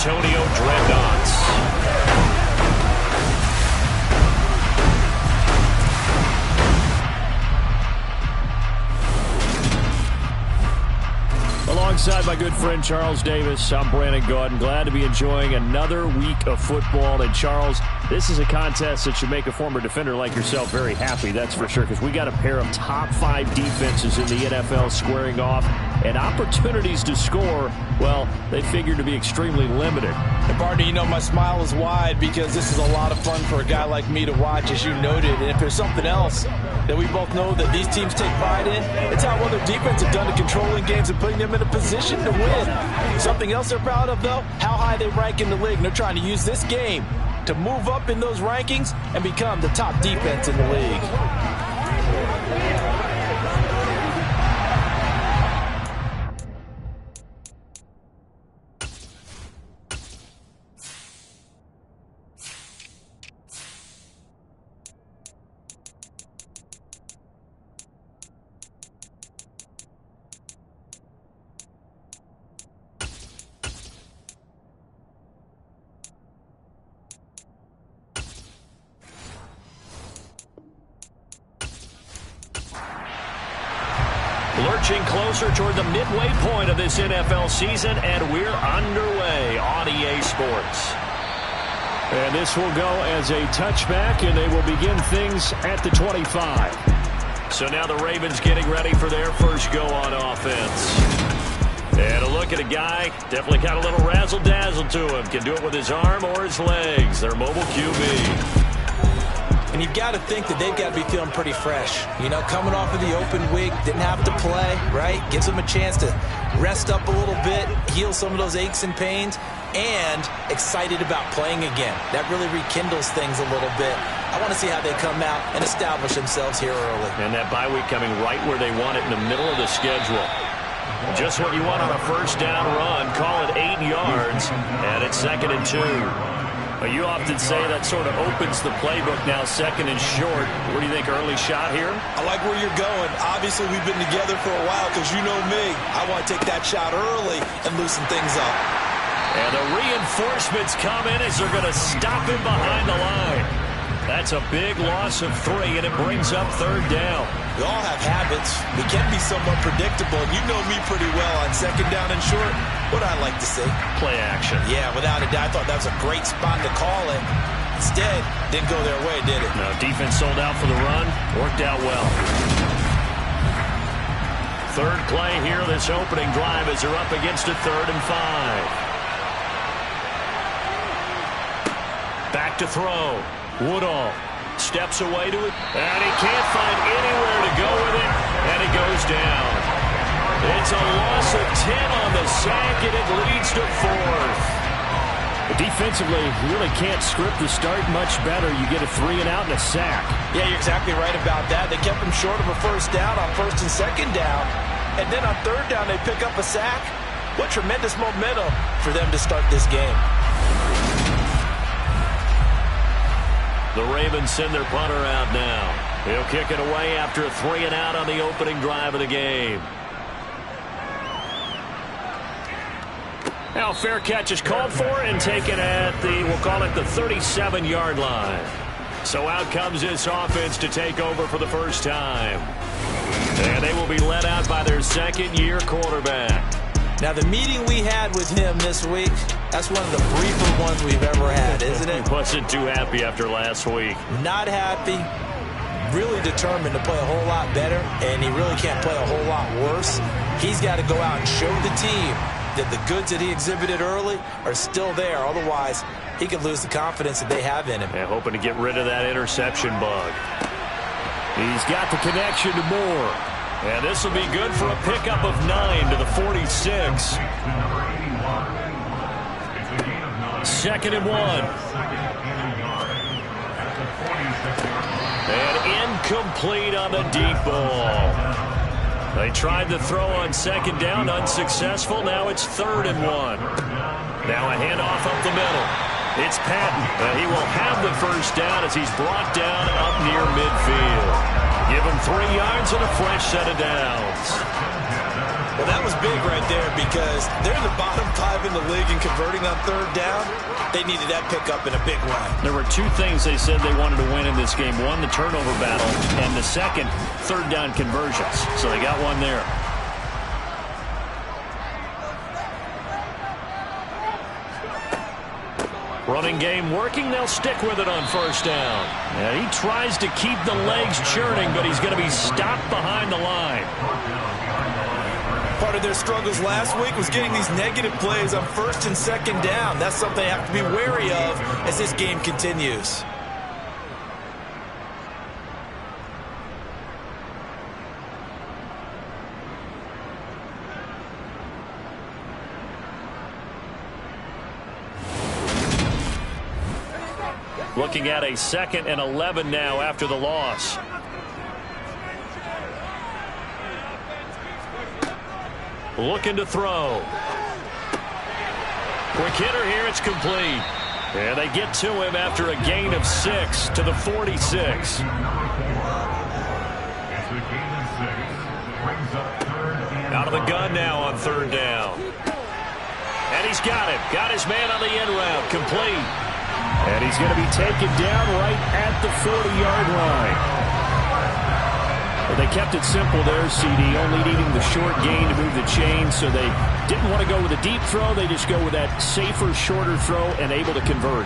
Antonio Dreadnoughts. Alongside my good friend Charles Davis, I'm Brandon Gaudin. Glad to be enjoying another week of football. And Charles, this is a contest that should make a former defender like yourself very happy, that's for sure, because we got a pair of top 5 defenses in the NFL squaring off, and opportunities to score, well, they figure to be extremely limited. And partner, you know my smile is wide because this is a lot of fun for a guy like me to watch, as you noted. And if there's something else that we both know that these teams take pride in, it's how well their defense have done to controlling games and putting them in a position to win. Something else they're proud of, though, how high they rank in the league. And they're trying to use this game to move up in those rankings and become the top defense in the league. Lurching closer toward the midway point of this NFL season, and we're underway on EA Sports. And this will go as a touchback, and they will begin things at the 25. So now the Ravens getting ready for their first go on offense. And a look at a guy, definitely got a little razzle-dazzle to him. Can do it with his arm or his legs. Their mobile QB. And you've got to think that they've got to be feeling pretty fresh. You know, coming off of the open week, didn't have to play, right? Gives them a chance to rest up a little bit, heal some of those aches and pains, and excited about playing again. That really rekindles things a little bit. I want to see how they come out and establish themselves here early. And that bye week coming right where they want it, in the middle of the schedule. Just what you want on a first down run. Call it 8 yards, and it's 2nd and 2. Well, you often say that sort of opens the playbook now, 2nd and short. What do you think, early shot here? I like where you're going. Obviously, we've been together for a while because you know me. I want to take that shot early and loosen things up. And the reinforcements come in as they're going to stop him behind the line. That's a big loss of 3, and it brings up 3rd down. We all have habits. We can be somewhat predictable. You know me pretty well on 2nd down and short. What I like to see? Play action. Yeah, without a doubt. I thought that was a great spot to call it. Instead, didn't go their way, did it? No, defense sold out for the run. Worked out well. 3rd play here, this opening drive, as they're up against a 3rd and 5. Back to throw. Woodall steps away to it, and he can't find anywhere to go with it, and he goes down. It's a loss of 10 on the sack, and it leads to 4th. Defensively, you really can't script the start much better. You get a 3 and out and a sack. Yeah, you're exactly right about that. They kept him short of a first down on 1st and 2nd down, and then on 3rd down they pick up a sack. What tremendous momentum for them to start this game. The Ravens send their punter out now. He'll kick it away after a 3 and out on the opening drive of the game. Now fair catch is called for and taken at the, we'll call it the 37-yard line. So out comes this offense to take over for the first time. And they will be led out by their 2nd-year quarterback. Now, the meeting we had with him this week, that's one of the briefer ones we've ever had, isn't it? He wasn't too happy after last week. Not happy. Really determined to play a whole lot better, and he really can't play a whole lot worse. He's got to go out and show the team that the goods that he exhibited early are still there. Otherwise, he could lose the confidence that they have in him. And hoping to get rid of that interception bug. He's got the connection to Moore. And this will be good for a pickup of 9 to the 46. 2nd and 1. And incomplete on the deep ball. They tried to throw on 2nd down, unsuccessful. Now it's 3rd and 1. Now a handoff up the middle. It's Patton, and he will have the first down as he's brought down up near midfield. Give him 3 yards and a fresh set of downs. Well, that was big right there because they're the bottom 5 in the league in converting on third down. They needed that pickup in a big way. There were two things they said they wanted to win in this game. One, the turnover battle, and the second, third down conversions. So they got one there. Running game working. They'll stick with it on first down. Yeah, he tries to keep the legs churning, but he's going to be stopped behind the line. Part of their struggles last week was getting these negative plays on first and second down. That's something they have to be wary of as this game continues. Looking at a 2nd and 11 now after the loss. Looking to throw. Quick hitter here. It's complete. And they get to him after a gain of 6 to the 46. Out of the gun now on third down. And he's got it. Got his man on the end route. Complete. And he's going to be taken down right at the 40-yard line. Well, they kept it simple there, CD, only needing the short gain to move the chain, so they didn't want to go with a deep throw. They just go with that safer, shorter throw and able to convert.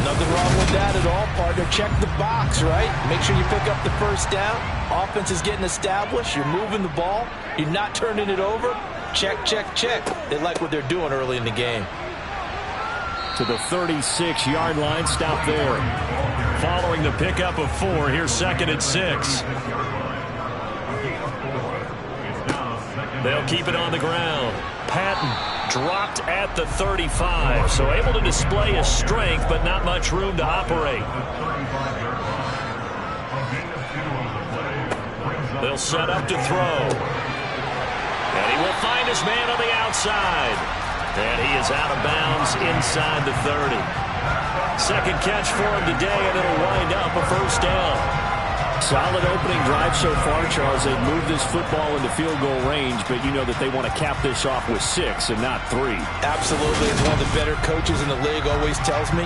Nothing wrong with that at all, partner. Check the box, right? Make sure you pick up the first down. Offense is getting established. You're moving the ball. You're not turning it over. Check, check, check. They like what they're doing early in the game. To the 36-yard line. Stop there. Following the pickup of 4, here's 2nd and 6. They'll keep it on the ground. Patton dropped at the 35, so able to display his strength, but not much room to operate. They'll set up to throw. And he will find his man on the outside. And he is out of bounds inside the 30. Second catch for him today, and it'll wind up a first down. Solid opening drive so far, Charles. They've moved this football into field goal range, but you know that they want to cap this off with 6 and not 3. Absolutely. As one of the better coaches in the league always tells me,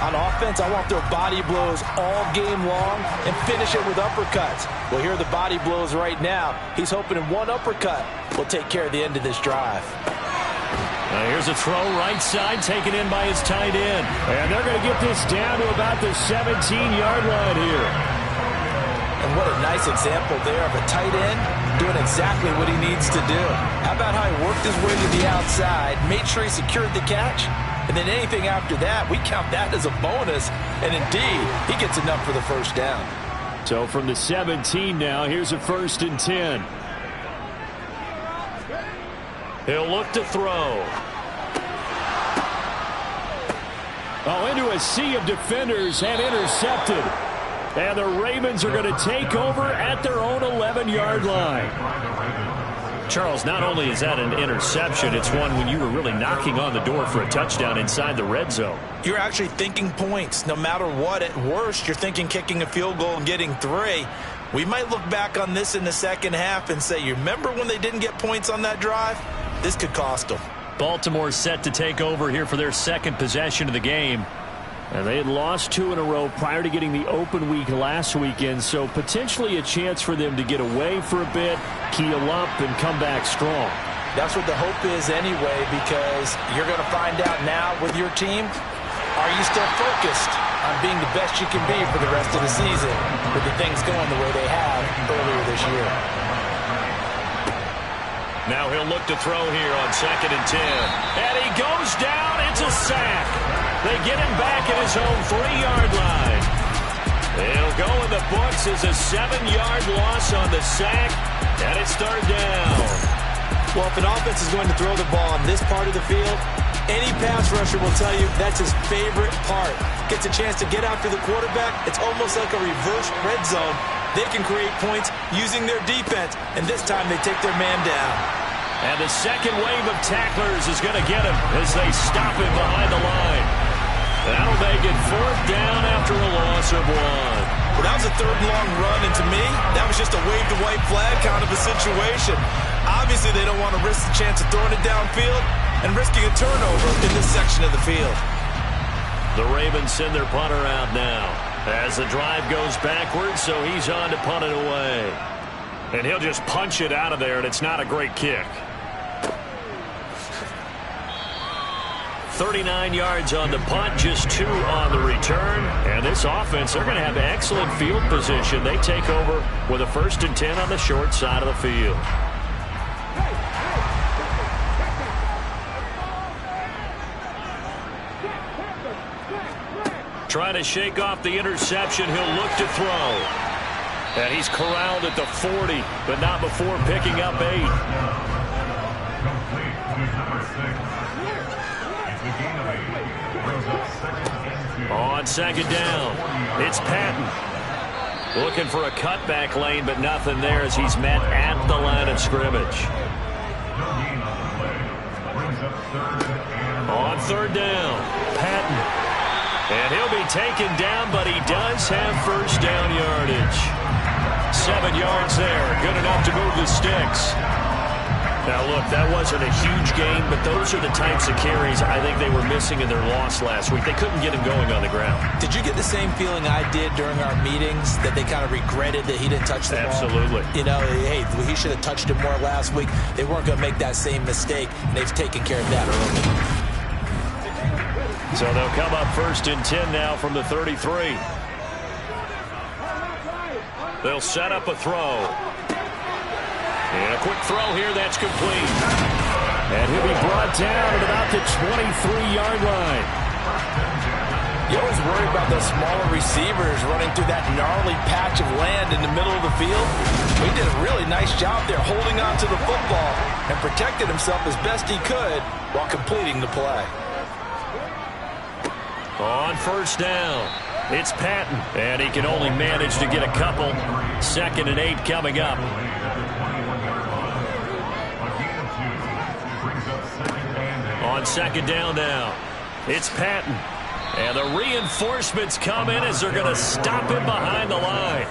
on offense, I want their body blows all game long and finish it with uppercuts. Well, here are the body blows right now. He's hoping in one uppercut will take care of the end of this drive. Here's a throw right side, taken in by his tight end. And they're going to get this down to about the 17-yard line here. And what a nice example there of a tight end doing exactly what he needs to do. How about how he worked his way to the outside, made sure he secured the catch, and then anything after that, we count that as a bonus. And indeed, he gets enough for the first down. So from the 17 now, here's a 1st and 10. He'll look to throw. Oh, into a sea of defenders and intercepted. And the Ravens are going to take over at their own 11-yard line. Charles, not only is that an interception, it's one when you were really knocking on the door for a touchdown inside the red zone. You're actually thinking points. No matter what, at worst, you're thinking kicking a field goal and getting 3. We might look back on this in the second half and say, you remember when they didn't get points on that drive? This could cost them. Baltimore set to take over here for their second possession of the game. And they had lost 2 in a row prior to getting the open week last weekend, so potentially a chance for them to get away for a bit, keel up, and come back strong. That's what the hope is anyway, because you're going to find out now with your team, are you still focused on being the best you can be for the rest of the season with the things going the way they have earlier this year? Now he'll look to throw here on 2nd and 10. And he goes down. It's a sack. They get him back at his own 3-yard line. They'll go in the books as a 7-yard loss on the sack. And it's third down. Well, if an offense is going to throw the ball on this part of the field, any pass rusher will tell you that's his favorite part. Gets a chance to get after the quarterback. It's almost like a reverse red zone. They can create points using their defense, and this time they take their man down. And the second wave of tacklers is going to get him as they stop him behind the line. That'll make it 4th down after a loss of 1. Well, that was a 3rd and long run, and to me, that was just a wave the white flag kind of a situation. Obviously, they don't want to risk the chance of throwing it downfield and risking a turnover in this section of the field. The Ravens send their punter out now as the drive goes backwards, so he's on to punt it away. And he'll just punch it out of there, and it's not a great kick. 39 yards on the punt, just 2 on the return. And this offense, they're going to have excellent field position. They take over with a 1st and 10 on the short side of the field. Trying to shake off the interception. He'll look to throw. And he's corralled at the 40, but not before picking up 8. On 2nd down, it's Patton. Looking for a cutback lane, but nothing there as he's met at the line of scrimmage. On 3rd down, Patton. And he'll be taken down, but he does have 1st down yardage. 7 yards there, good enough to move the sticks. Now, look, that wasn't a huge gain, but those are the types of carries I think they were missing in their loss last week. They couldn't get him going on the ground. Did you get the same feeling I did during our meetings, that they kind of regretted that he didn't touch the ball? Absolutely. You know, hey, he should have touched it more last week. They weren't going to make that same mistake, and they've taken care of that early. So they'll come up 1st and 10 now from the 33. They'll set up a throw. And a quick throw here, that's complete. And he'll be brought down at about the 23-yard line. You always worry about those smaller receivers running through that gnarly patch of land in the middle of the field. He did a really nice job there holding on to the football and protected himself as best he could while completing the play. On 1st down, it's Patton, and he can only manage to get a couple. 2nd and 8 coming up. On 2nd down now, it's Patton. And the reinforcements come in as they're going to stop him behind the line.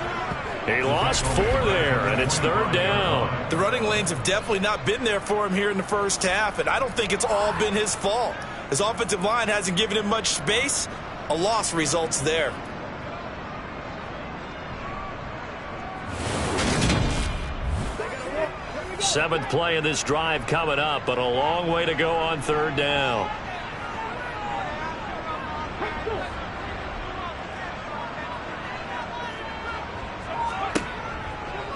He lost 4 there, and it's 3rd down. The running lanes have definitely not been there for him here in the first half, and I don't think it's all been his fault. His offensive line hasn't given him much space. A loss results there. Seventh play of this drive coming up, but a long way to go on 3rd down.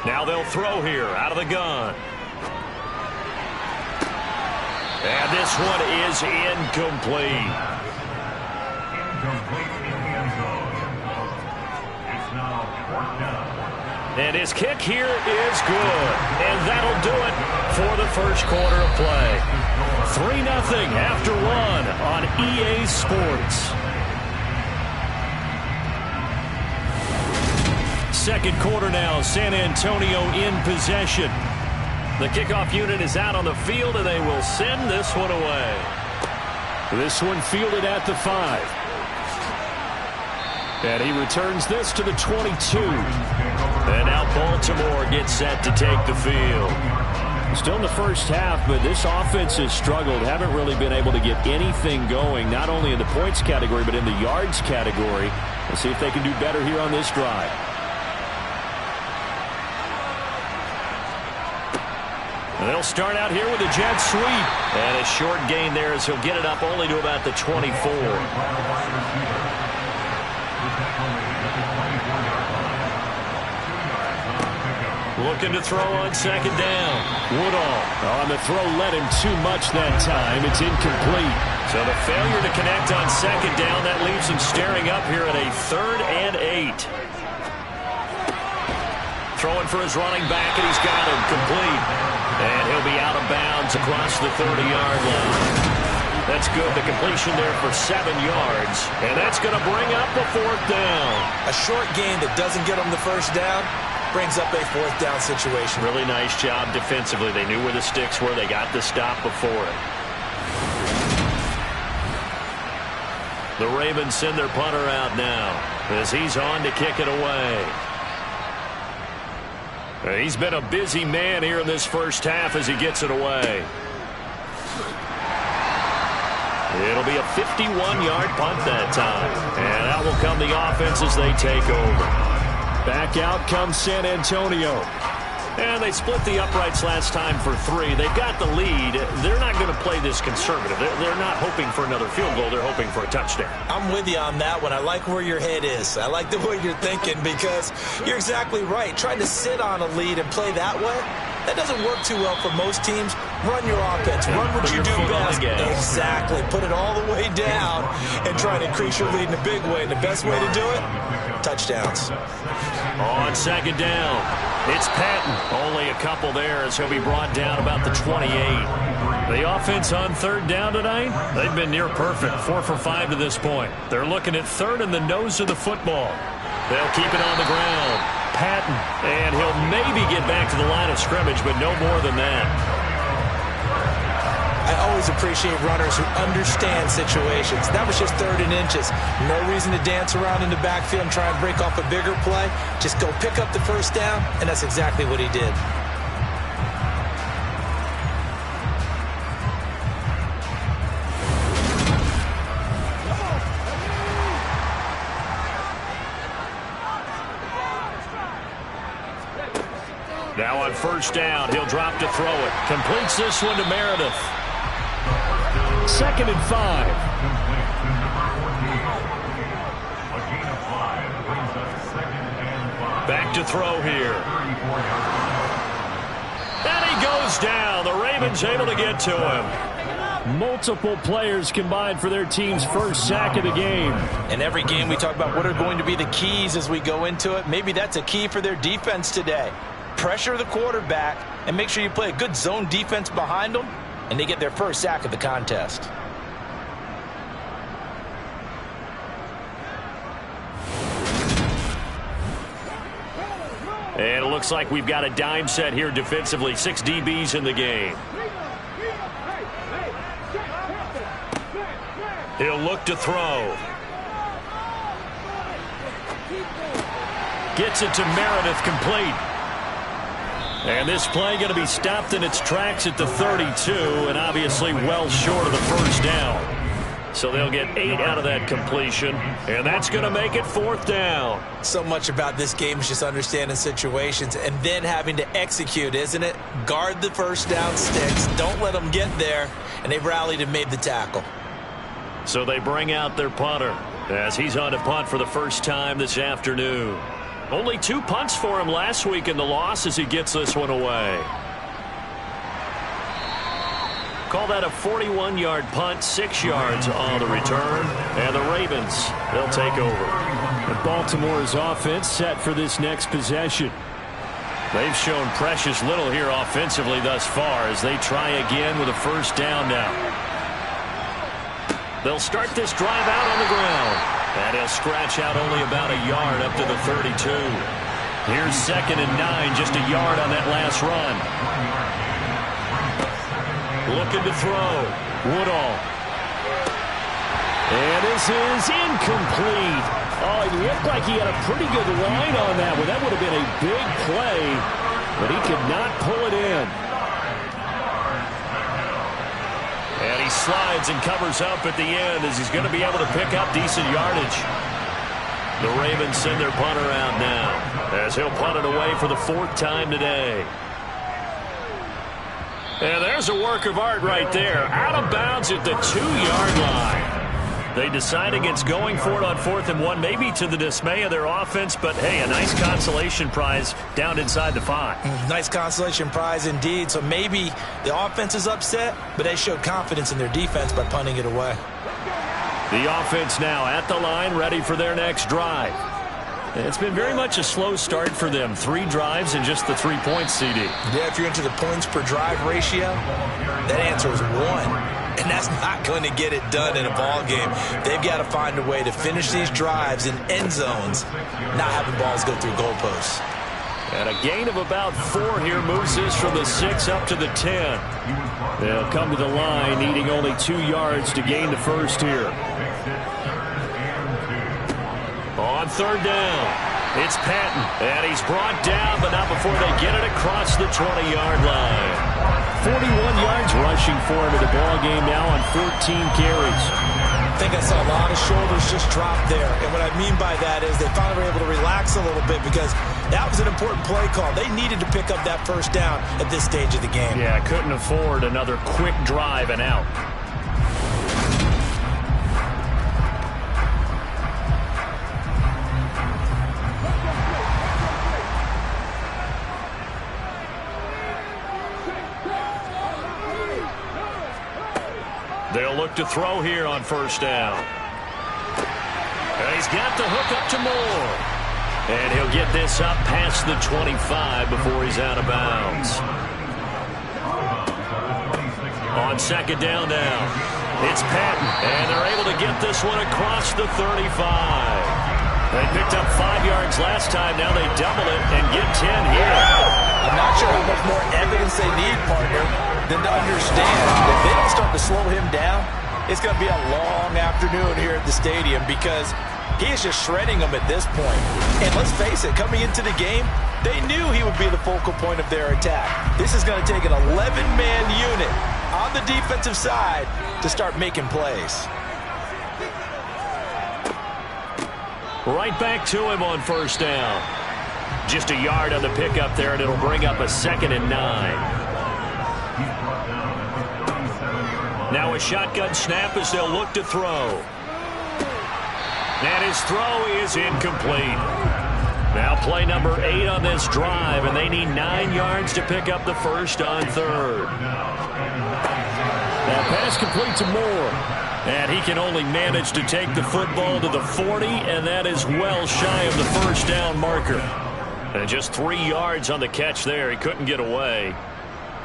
Now they'll throw here out of the gun. And this one is incomplete. And his kick here is good. And that'll do it for the first quarter of play. 3-0 after 1 on EA Sports. Second quarter now, San Antonio in possession. The kickoff unit is out on the field, and they will send this one away. This one fielded at the 5. And he returns this to the 22. And now Baltimore gets set to take the field. Still in the first half, but this offense has struggled. Haven't really been able to get anything going, not only in the points category, but in the yards category. We'll see if they can do better here on this drive. And they'll start out here with a jet sweep. And a short gain there as he'll get it up only to about the 24. Looking to throw on 2nd down. Woodall on the throw led him too much that time. It's incomplete. So the failure to connect on 2nd down, that leaves him staring up here at a 3rd and 8. Throwing for his running back, and he's got him complete. And he'll be out of bounds across the 30-yard line. That's good. The completion there for 7 yards. And that's going to bring up the 4th down. A short gain that doesn't get him the first down brings up a 4th down situation. Really nice job defensively. They knew where the sticks were. They got the stop before it. The Ravens send their punter out now as he's on to kick it away. He's been a busy man here in this first half as he gets it away. It'll be a 51-yard punt that time. And out will come the offense as they take over. Back out comes San Antonio. And they split the uprights last time for 3. They've got the lead. They're not going to play this conservative. They're not hoping for another field goal. They're hoping for a touchdown. I'm with you on that one. I like where your head is. I like the way you're thinking because you're exactly right. Trying to sit on a lead and play that way, that doesn't work too well for most teams. Run your offense. Run what you do best. Exactly. Put it all the way down and try to increase your lead in a big way. And the best way to do it, touchdowns. On second down, it's Patton. Only a couple there as he'll be brought down about the 28. The offense on third down tonight, they've been near perfect. 4 for 5 to this point. They're looking at third in the nose of the football. They'll keep it on the ground. Patton, and he'll maybe get back to the line of scrimmage, but no more than that. I always appreciate runners who understand situations. That was just 3rd and inches. No reason to dance around in the backfield and try and break off a bigger play. Just go pick up the first down, and that's exactly what he did. Now on first down, he'll drop to throw it. Completes this one to Meredith. 2nd and 5. Back to throw here. And he goes down. The Ravens able to get to him. Multiple players combined for their team's first sack of the game. In every game we talk about what are going to be the keys as we go into it. Maybe that's a key for their defense today. Pressure the quarterback and make sure you play a good zone defense behind them, and they get their first sack of the contest. And it looks like we've got a dime set here defensively. 6 DBs in the game. He'll look to throw. Gets it to Meredith, complete. And this play going to be stopped in its tracks at the 32, and obviously well short of the first down. So they'll get 8 out of that completion, and that's going to make it 4th down. So much about this game is just understanding situations and then having to execute, isn't it? Guard the first down sticks. Don't let them get there, and they've rallied and made the tackle. So they bring out their punter as he's on to punt for the first time this afternoon. Only 2 punts for him last week in the loss as he gets this one away. Call that a 41-yard punt, 6 yards on the return. And the Ravens, they'll take over. And Baltimore's offense set for this next possession. They've shown precious little here offensively thus far as they try again with a first down now. They'll start this drive out on the ground. And he'll scratch out only about a yard up to the 32. Here's 2nd and 9, just a yard on that last run. Looking to throw. Woodall. And this is incomplete. Oh, it looked like he had a pretty good line on that one. That would have been a big play, but he could not pull it in. And he slides and covers up at the end as he's going to be able to pick up decent yardage. The Ravens send their punter out now as he'll punt it away for the 4th time today. And there's a work of art right there. Out of bounds at the 2-yard line. They decide against going for it on 4th and 1, maybe to the dismay of their offense, but hey, a nice consolation prize down inside the 5. Nice consolation prize indeed. So maybe the offense is upset, but they showed confidence in their defense by punting it away. The offense now at the line, ready for their next drive. It's been very much a slow start for them. 3 drives and just the 3 points, CD. Yeah, if you're into the points per drive ratio, that answer is 1. And that's not going to get it done in a ball game. They've got to find a way to finish these drives in end zones, not having balls go through goalposts. And a gain of about 4 here moves this from the 6 up to the 10. They'll come to the line, needing only 2 yards to gain the first here. On 3rd down. It's Patton, and he's brought down, but not before they get it across the 20-yard line. 41 yards rushing for him in the ball game now on 14 carries. I think I saw a lot of shoulders just drop there. And what I mean by that is they finally were able to relax a little bit because that was an important play call. They needed to pick up that first down at this stage of the game. Yeah, couldn't afford another quick drive and out. They'll look to throw here on first down. And he's got the hook up to Moore. And he'll get this up past the 25 before he's out of bounds. On second down now, it's Patton. And they're able to get this one across the 35. They picked up 5 yards last time. Now they double it and get 10 here. I'm not sure how much more evidence they need, partner, than to understand that if they don't start to slow him down, it's going to be a long afternoon here at the stadium because he is just shredding them at this point. And let's face it, coming into the game, they knew he would be the focal point of their attack. This is going to take an 11-man unit on the defensive side to start making plays. Right back to him on first down. Just a yard on the pickup there, and it'll bring up a 2nd and 9. Now a shotgun snap as they'll look to throw. And his throw is incomplete. Now play number 8 on this drive, and they need 9 yards to pick up the first on third. That pass complete to Moore. And he can only manage to take the football to the 40, and that is well shy of the first down marker. And just 3 yards on the catch there. He couldn't get away.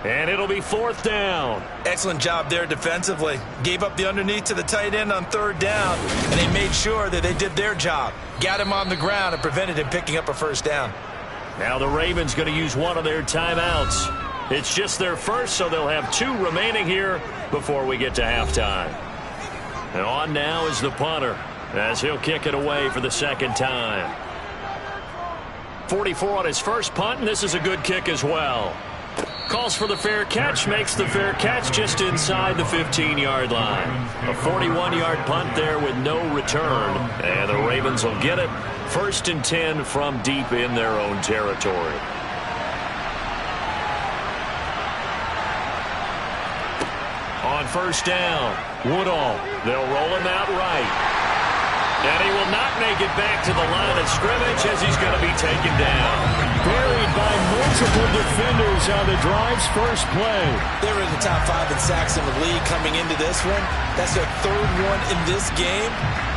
And it'll be 4th down. Excellent job there defensively. Gave up the underneath to the tight end on third down, and they made sure that they did their job. Got him on the ground and prevented him picking up a first down. Now the Ravens going to use one of their timeouts. It's just their first, so they'll have 2 remaining here before we get to halftime. And on now is the punter as he'll kick it away for the second time. 44 on his first punt, and this is a good kick as well. Calls for the fair catch, makes the fair catch just inside the 15-yard line. A 41-yard punt there with no return, and the Ravens will get it. 1st and 10 from deep in their own territory. On first down, Woodall. They'll roll him out right. And he will not make it back to the line of scrimmage as he's going to be taken down. Buried by multiple defenders on the drive's first play. They were in the top 5 in sacks in the league coming into this one. That's their 3rd one in this game.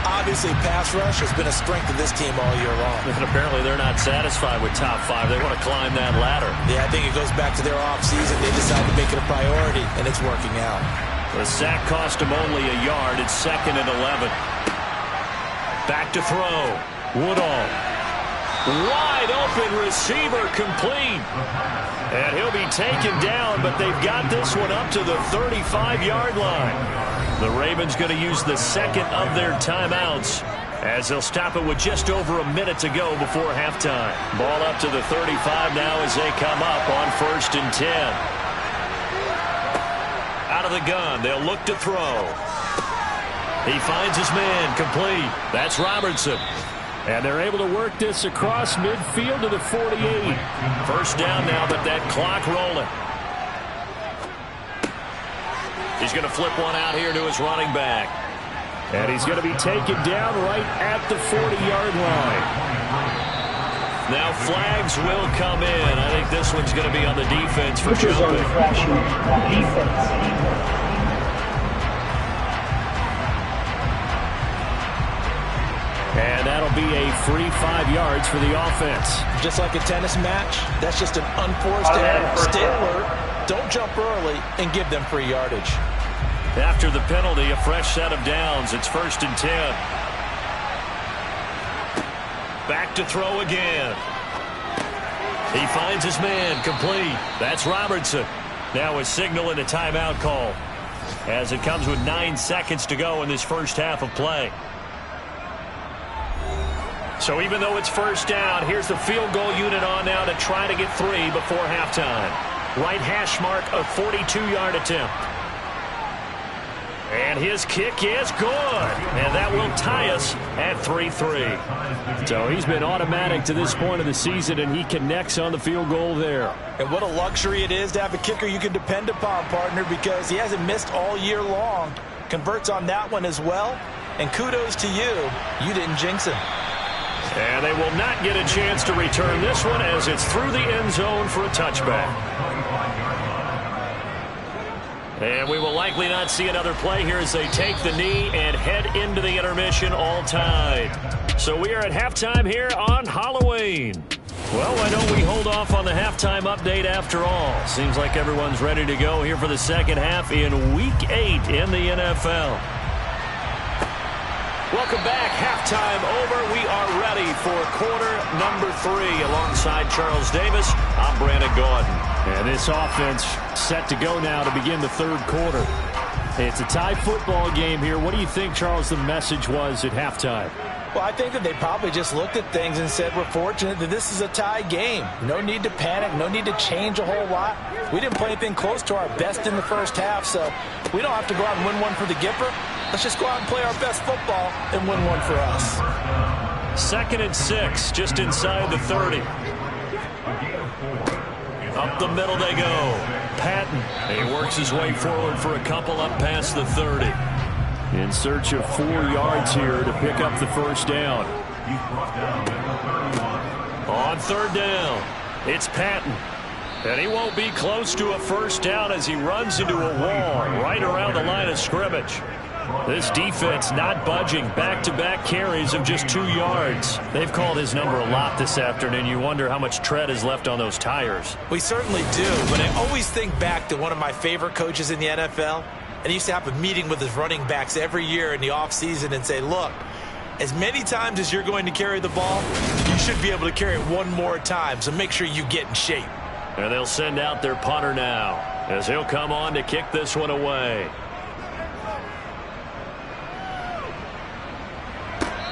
Obviously, pass rush has been a strength of this team all year long. And apparently they're not satisfied with top 5. They want to climb that ladder. Yeah, I think it goes back to their offseason. They decided to make it a priority, and it's working out. The sack cost him only a yard. It's 2nd and 11. Back to throw. Woodall. Wide open receiver complete. And he'll be taken down, but they've got this one up to the 35-yard line. The Ravens going to use the 2nd of their timeouts as they'll stop it with just over a minute to go before halftime. Ball up to the 35 now as they come up on 1st and 10. Out of the gun, they'll look to throw. He finds his man complete. That's Robertson. And they're able to work this across midfield to the 48. First down now, but that clock rolling. He's going to flip one out here to his running back. And he's going to be taken down right at the 40-yard line. Now flags will come in. I think this one's going to be on the defense for jumping. And that'll be a free 5 yards for the offense. Just like a tennis match, that's just an unforced error. Stay alert, don't jump early, and give them free yardage. After the penalty, a fresh set of downs. It's 1st and 10. Back to throw again. He finds his man complete. That's Robertson. Now a signal and a timeout call as it comes with 9 seconds to go in this first half of play. So even though it's first down, here's the field goal unit on now to try to get 3 before halftime. Right hash mark, a 42-yard attempt. And his kick is good. And that will tie us at 3-3. So he's been automatic to this point of the season, and he connects on the field goal there. And what a luxury it is to have a kicker you can depend upon, partner, because he hasn't missed all year long. Converts on that one as well. And kudos to you. You didn't jinx him. And they will not get a chance to return this one as it's through the end zone for a touchback. And we will likely not see another play here as they take the knee and head into the intermission all tied. So we are at halftime here on Halloween. Well, why don't we hold off on the halftime update after all? Seems like everyone's ready to go here for the second half in Week 8 in the NFL. Welcome back. Halftime over. We are ready for quarter number 3. Alongside Charles Davis, I'm Brandon Gordon. And this offense set to go now to begin the third quarter. It's a tie football game here. What do you think, Charles, the message was at halftime? Well, I think that they probably just looked at things and said, we're fortunate that this is a tie game. No need to panic. No need to change a whole lot. We didn't play anything close to our best in the first half, so we don't have to go out and win one for the Gipper. Let's just go out and play our best football and win one for us. 2nd and 6, just inside the 30. Up the middle they go. Patton. He works his way forward for a couple up past the 30. In search of 4 yards here to pick up the first down. On 3rd down, it's Patton. And he won't be close to a first down as he runs into a wall right around the line of scrimmage. This defense not budging. Back-to-back carries of just 2 yards. They've called his number a lot this afternoon. You wonder how much tread is left on those tires. We certainly do, but I always think back to one of my favorite coaches in the NFL. And he used to have a meeting with his running backs every year in the offseason and say, look, as many times as you're going to carry the ball, you should be able to carry it one more time, so make sure you get in shape. And they'll send out their punter now as he'll come on to kick this one away.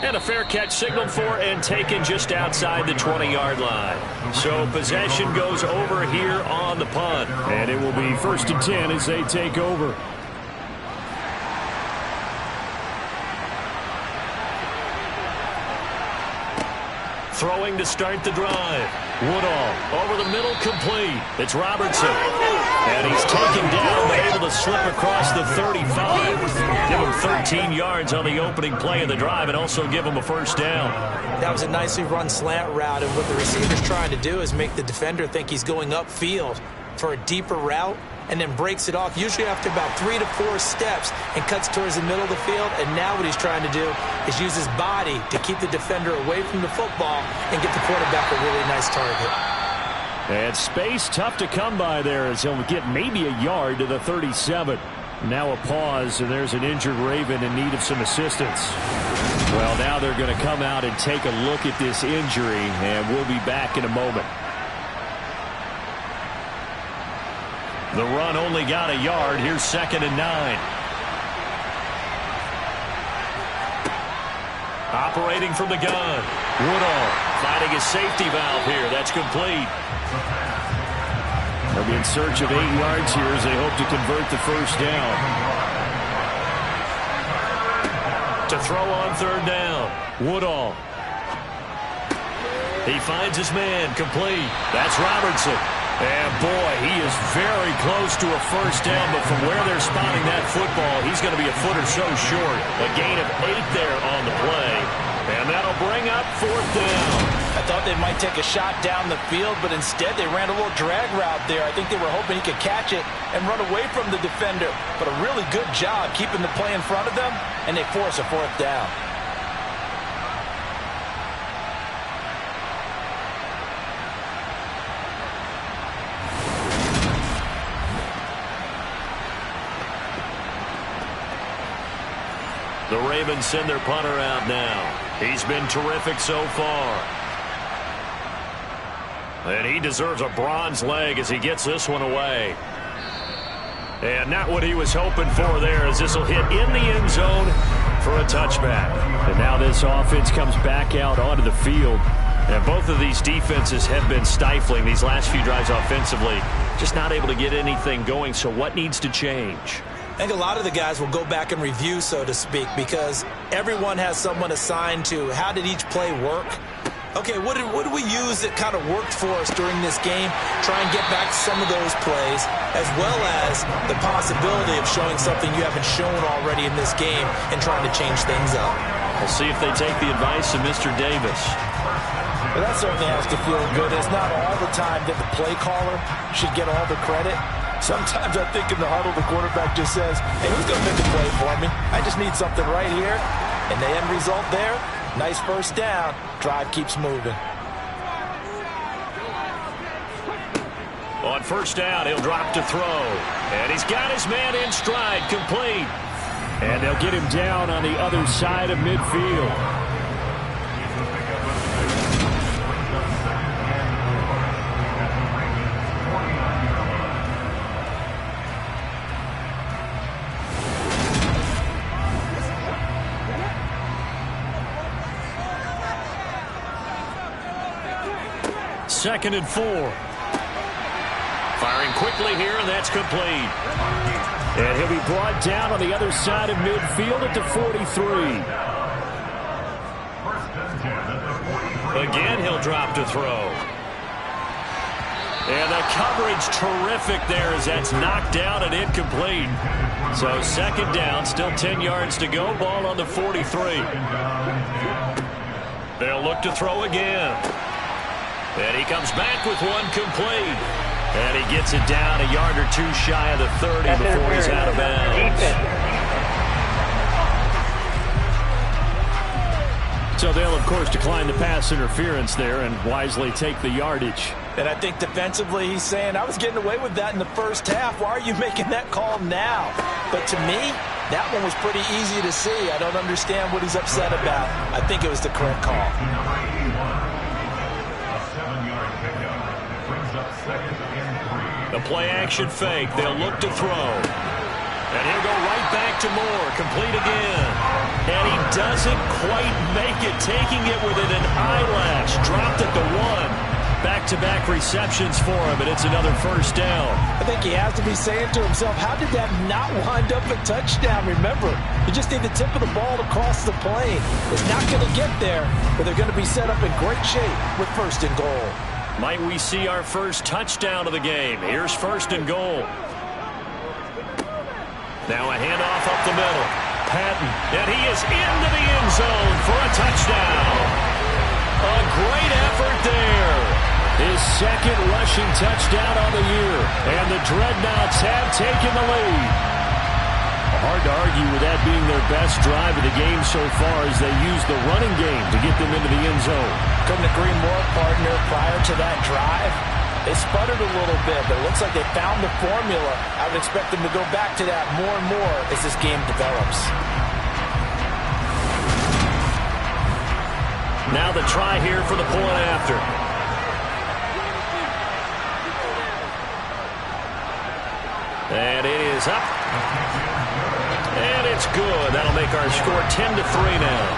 And a fair catch signaled for and taken just outside the 20-yard line. So possession goes over here on the punt. And it will be 1st and 10 as they take over. Throwing to start the drive. Woodall over the middle, complete. It's Robertson. And he's taken down, but able to slip across the 35. Give him 13 yards on the opening play of the drive and also give him a first down. That was a nicely run slant route, and what the receiver's trying to do is make the defender think he's going upfield for a deeper route and then breaks it off, usually after about 3 to 4 steps, and cuts towards the middle of the field. And now what he's trying to do is use his body to keep the defender away from the football and get the quarterback a really nice target. And space tough to come by there as he'll get maybe a yard to the 37. Now a pause, and there's an injured Raven in need of some assistance. Well, now they're going to come out and take a look at this injury, and we'll be back in a moment. The run only got a yard. Here's 2nd and 9. Operating from the gun. Woodall finding his safety valve here. That's complete. They'll be in search of 8 yards here as they hope to convert the first down. To throw on 3rd down. Woodall. He finds his man, complete. That's Robertson. And, boy, he is very close to a first down, but from where they're spotting that football, he's going to be a foot or so short. A gain of 8 there on the play, and that'll bring up 4th down. I thought they might take a shot down the field, but instead they ran a little drag route there. I think they were hoping he could catch it and run away from the defender, but a really good job keeping the play in front of them, and they force a 4th down. The Ravens send their punter out now. He's been terrific so far. And he deserves a bronze leg as he gets this one away. And not what he was hoping for there, as this will hit in the end zone for a touchback. And now this offense comes back out onto the field. And both of these defenses have been stifling these last few drives offensively. Just not able to get anything going. So what needs to change? I think a lot of the guys will go back and review, so to speak, because everyone has someone assigned to how did each play work. Okay, what did we use that kind of worked for us during this game? Try and get back to some of those plays, as well as the possibility of showing something you haven't shown already in this game and trying to change things up. We'll see if they take the advice of Mr. Davis. Well, that certainly has to feel good. It's not all the time that the play caller should get all the credit. Sometimes I think in the huddle, the quarterback just says, hey, who's going to make the play for me? I just need something right here. And the end result there, nice first down. Drive keeps moving. On first down, he'll drop to throw. And he's got his man in stride, complete. And they'll get him down on the other side of midfield. Second and 4. Firing quickly here, and that's complete. And he'll be brought down on the other side of midfield at the 43. Again, he'll drop to throw. And the coverage terrific there as that's knocked down and incomplete. So second down, still 10 yards to go. Ball on the 43. They'll look to throw again. And he comes back with one complete. And he gets it down a yard or two shy of the 30 before he's out of bounds. So they'll, of course, decline the pass interference there and wisely take the yardage. And I think defensively he's saying, I was getting away with that in the first half. Why are you making that call now? But to me, that one was pretty easy to see. I don't understand what he's upset about. I think it was the correct call. The play action fake. They'll look to throw. And he'll go right back to Moore. Complete again. And he doesn't quite make it. Taking it within an eyelash. Dropped at the 1. Back-to-back receptions for him, and it's another first down. I think he has to be saying to himself, how did that not wind up a touchdown? Remember, you just need the tip of the ball to cross the plane. It's not going to get there, but they're going to be set up in great shape with first and goal. Might we see our first touchdown of the game? Here's first and goal. Now a handoff up the middle. Patton, and he is into the end zone for a touchdown. A great effort there. His second rushing touchdown on the year. And the Dreadnoughts have taken the lead. Hard to argue with that being their best drive of the game so far as they use the running game to get them into the end zone. Couldn't agree more, partner. Prior to that drive, they sputtered a little bit, but it looks like they found the formula. I would expect them to go back to that more and more as this game develops. Now the try here for the point after. And it is up. And it's good. That'll make our score 10-3 now.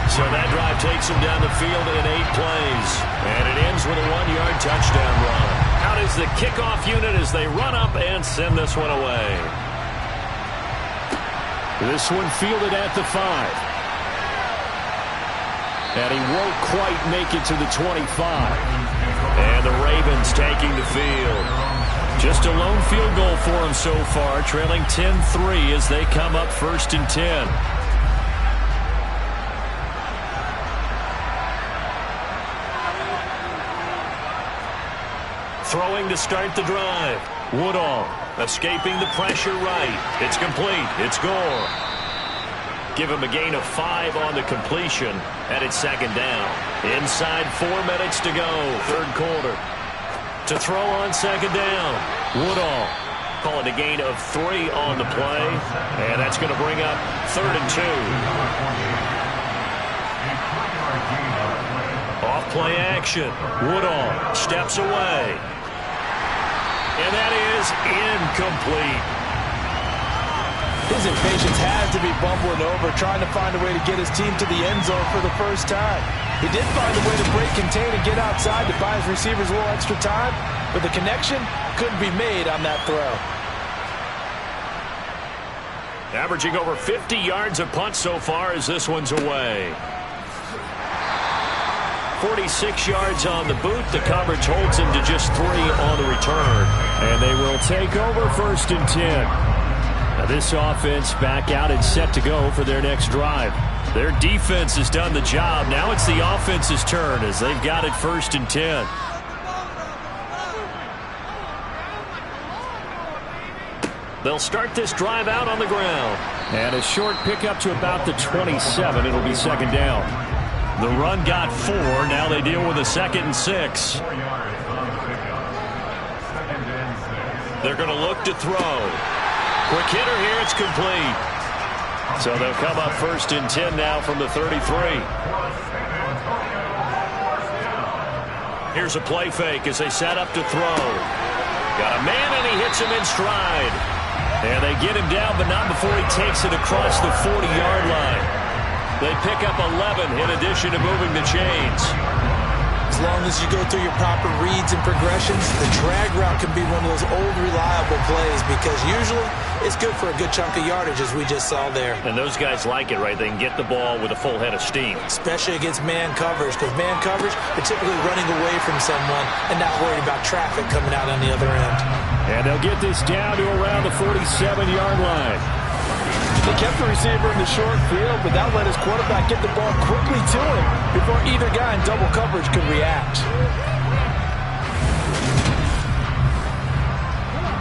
So that drive takes him down the field in 8 plays. And it ends with a 1-yard touchdown run. Out is the kickoff unit as they run up and send this one away. This one fielded at the 5. And he won't quite make it to the 25. And the Ravens taking the field. Just a lone field goal for him so far, trailing 10-3 as they come up first and 10. Throwing to start the drive. Woodall escaping the pressure right. It's complete. It's Gore. Give him a gain of 5 on the completion, and it's second down. Inside 4 minutes to go, third quarter. To throw on second down, Woodall. Call it a gain of 3 on the play, and that's going to bring up third and 2. Off play action, Woodall steps away. And that is incomplete. His impatience had to be bumbling over, trying to find a way to get his team to the end zone for the first time. He did find a way to break, contain, and get outside to buy his receivers a little extra time, but the connection couldn't be made on that throw. Averaging over 50 yards a punt so far as this one's away. 46 yards on the boot. The coverage holds him to just 3 on the return. And they will take over 1st and 10. Now this offense back out and set to go for their next drive. Their defense has done the job. Now it's the offense's turn as they've got it 1st and 10. They'll start this drive out on the ground. And a short pickup to about the 27. It'll be 2nd down. The run got 4. Now they deal with a 2nd and 6. They're going to look to throw. Quick hitter here. It's complete. So they'll come up 1st and 10 now from the 33. Here's a play fake as they set up to throw. Got a man and he hits him in stride. And they get him down, but not before he takes it across the 40-yard line. They pick up 11 in addition to moving the chains. As long as you go through your proper reads and progressions, the drag route can be one of those old reliable plays because usually it's good for a good chunk of yardage as we just saw there. And those guys like it, right? They can get the ball with a full head of steam. Especially against man coverage because man coverage, they're typically running away from someone and not worried about traffic coming out on the other end. And they'll get this down to around the 47-yard line. They kept the receiver in the short field, but that let his quarterback get the ball quickly to him before either guy in double coverage could react.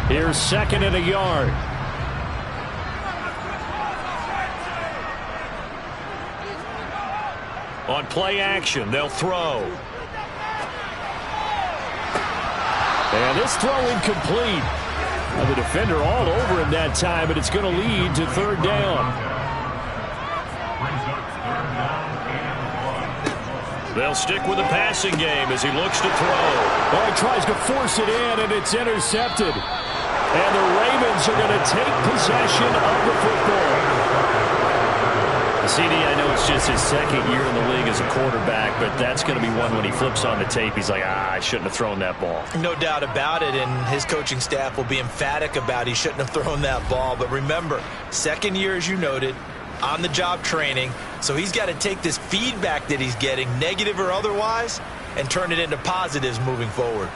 Here's 2nd and a yard. On play action, they'll throw. And this throw incomplete. The defender all over him that time, but it's going to lead to 3rd down. They'll stick with the passing game as he looks to throw. Oh, he tries to force it in, and it's intercepted. And the Ravens are going to take possession of the football. CD, I know it's just his 2nd year in the league as a quarterback, but that's going to be one when he flips on the tape. He's like, I shouldn't have thrown that ball. No doubt about it, and his coaching staff will be emphatic about he shouldn't have thrown that ball. But remember, 2nd year, as you noted, on-the-job training, so he's got to take this feedback that he's getting, negative or otherwise, and turn it into positives moving forward.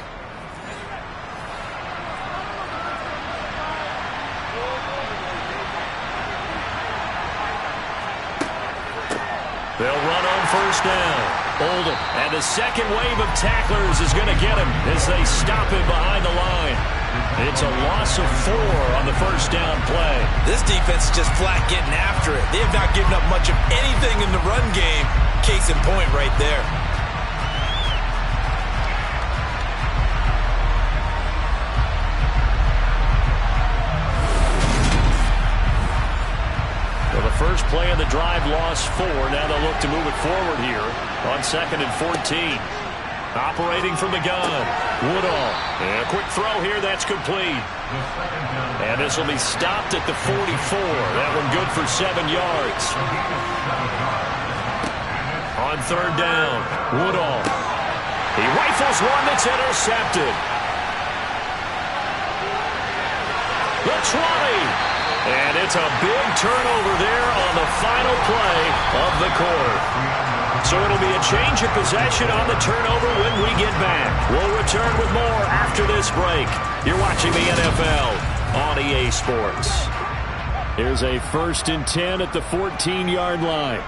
They'll run on 1st down. Oldham. And the second wave of tacklers is going to get him as they stop him behind the line. It's a loss of 4 on the 1st down play. This defense is just flat getting after it. They have not given up much of anything in the run game. Case in point right there. First play of the drive, lost 4. Now they'll look to move it forward here on 2nd and 14. Operating from the gun. Woodall. And a quick throw here. That's complete. And this will be stopped at the 44. That one good for 7 yards. On 3rd down, Woodall. He rifles one that's intercepted. The 20. And it's a big turnover there on the final play of the quarter. So it'll be a change of possession on the turnover when we get back. We'll return with more after this break. You're watching the NFL on EA Sports. Here's a 1st and 10 at the 14-yard line.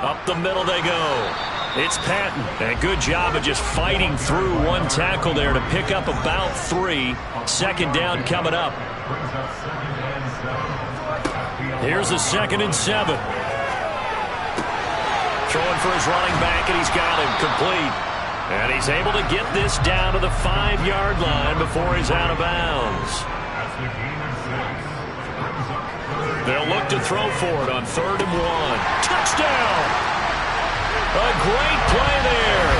Up the middle they go. It's Patton. And a good job of just fighting through one tackle there to pick up about 3. 2nd down coming up. Here's a 2nd and 7. Throwing for his running back, and he's got him complete. And he's able to get this down to the 5-yard line before he's out of bounds. They'll look to throw for it on 3rd and 1. Touchdown! A great play there.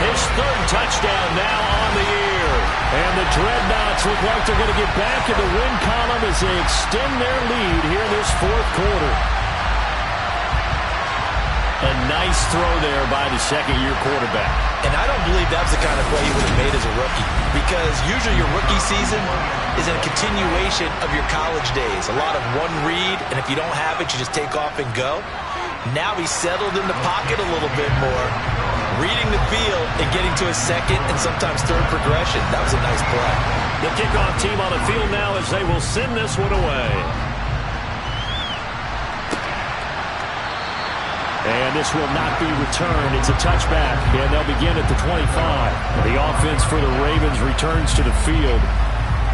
His 3rd touchdown now on the year. And the Dreadnoughts look like they're going to get back in the win column as they extend their lead here in this fourth quarter. A nice throw there by the second-year quarterback. And I don't believe that was the kind of play he would have made as a rookie, because usually your rookie season is a continuation of your college days. A lot of one read, and if you don't have it, you just take off and go. Now he's settled in the pocket a little bit more, reading the field and getting to his second and sometimes third progression. That was a nice play. The kickoff team on the field now as they will send this one away. And this will not be returned. It's a touchback, and they'll begin at the 25. The offense for the Ravens returns to the field.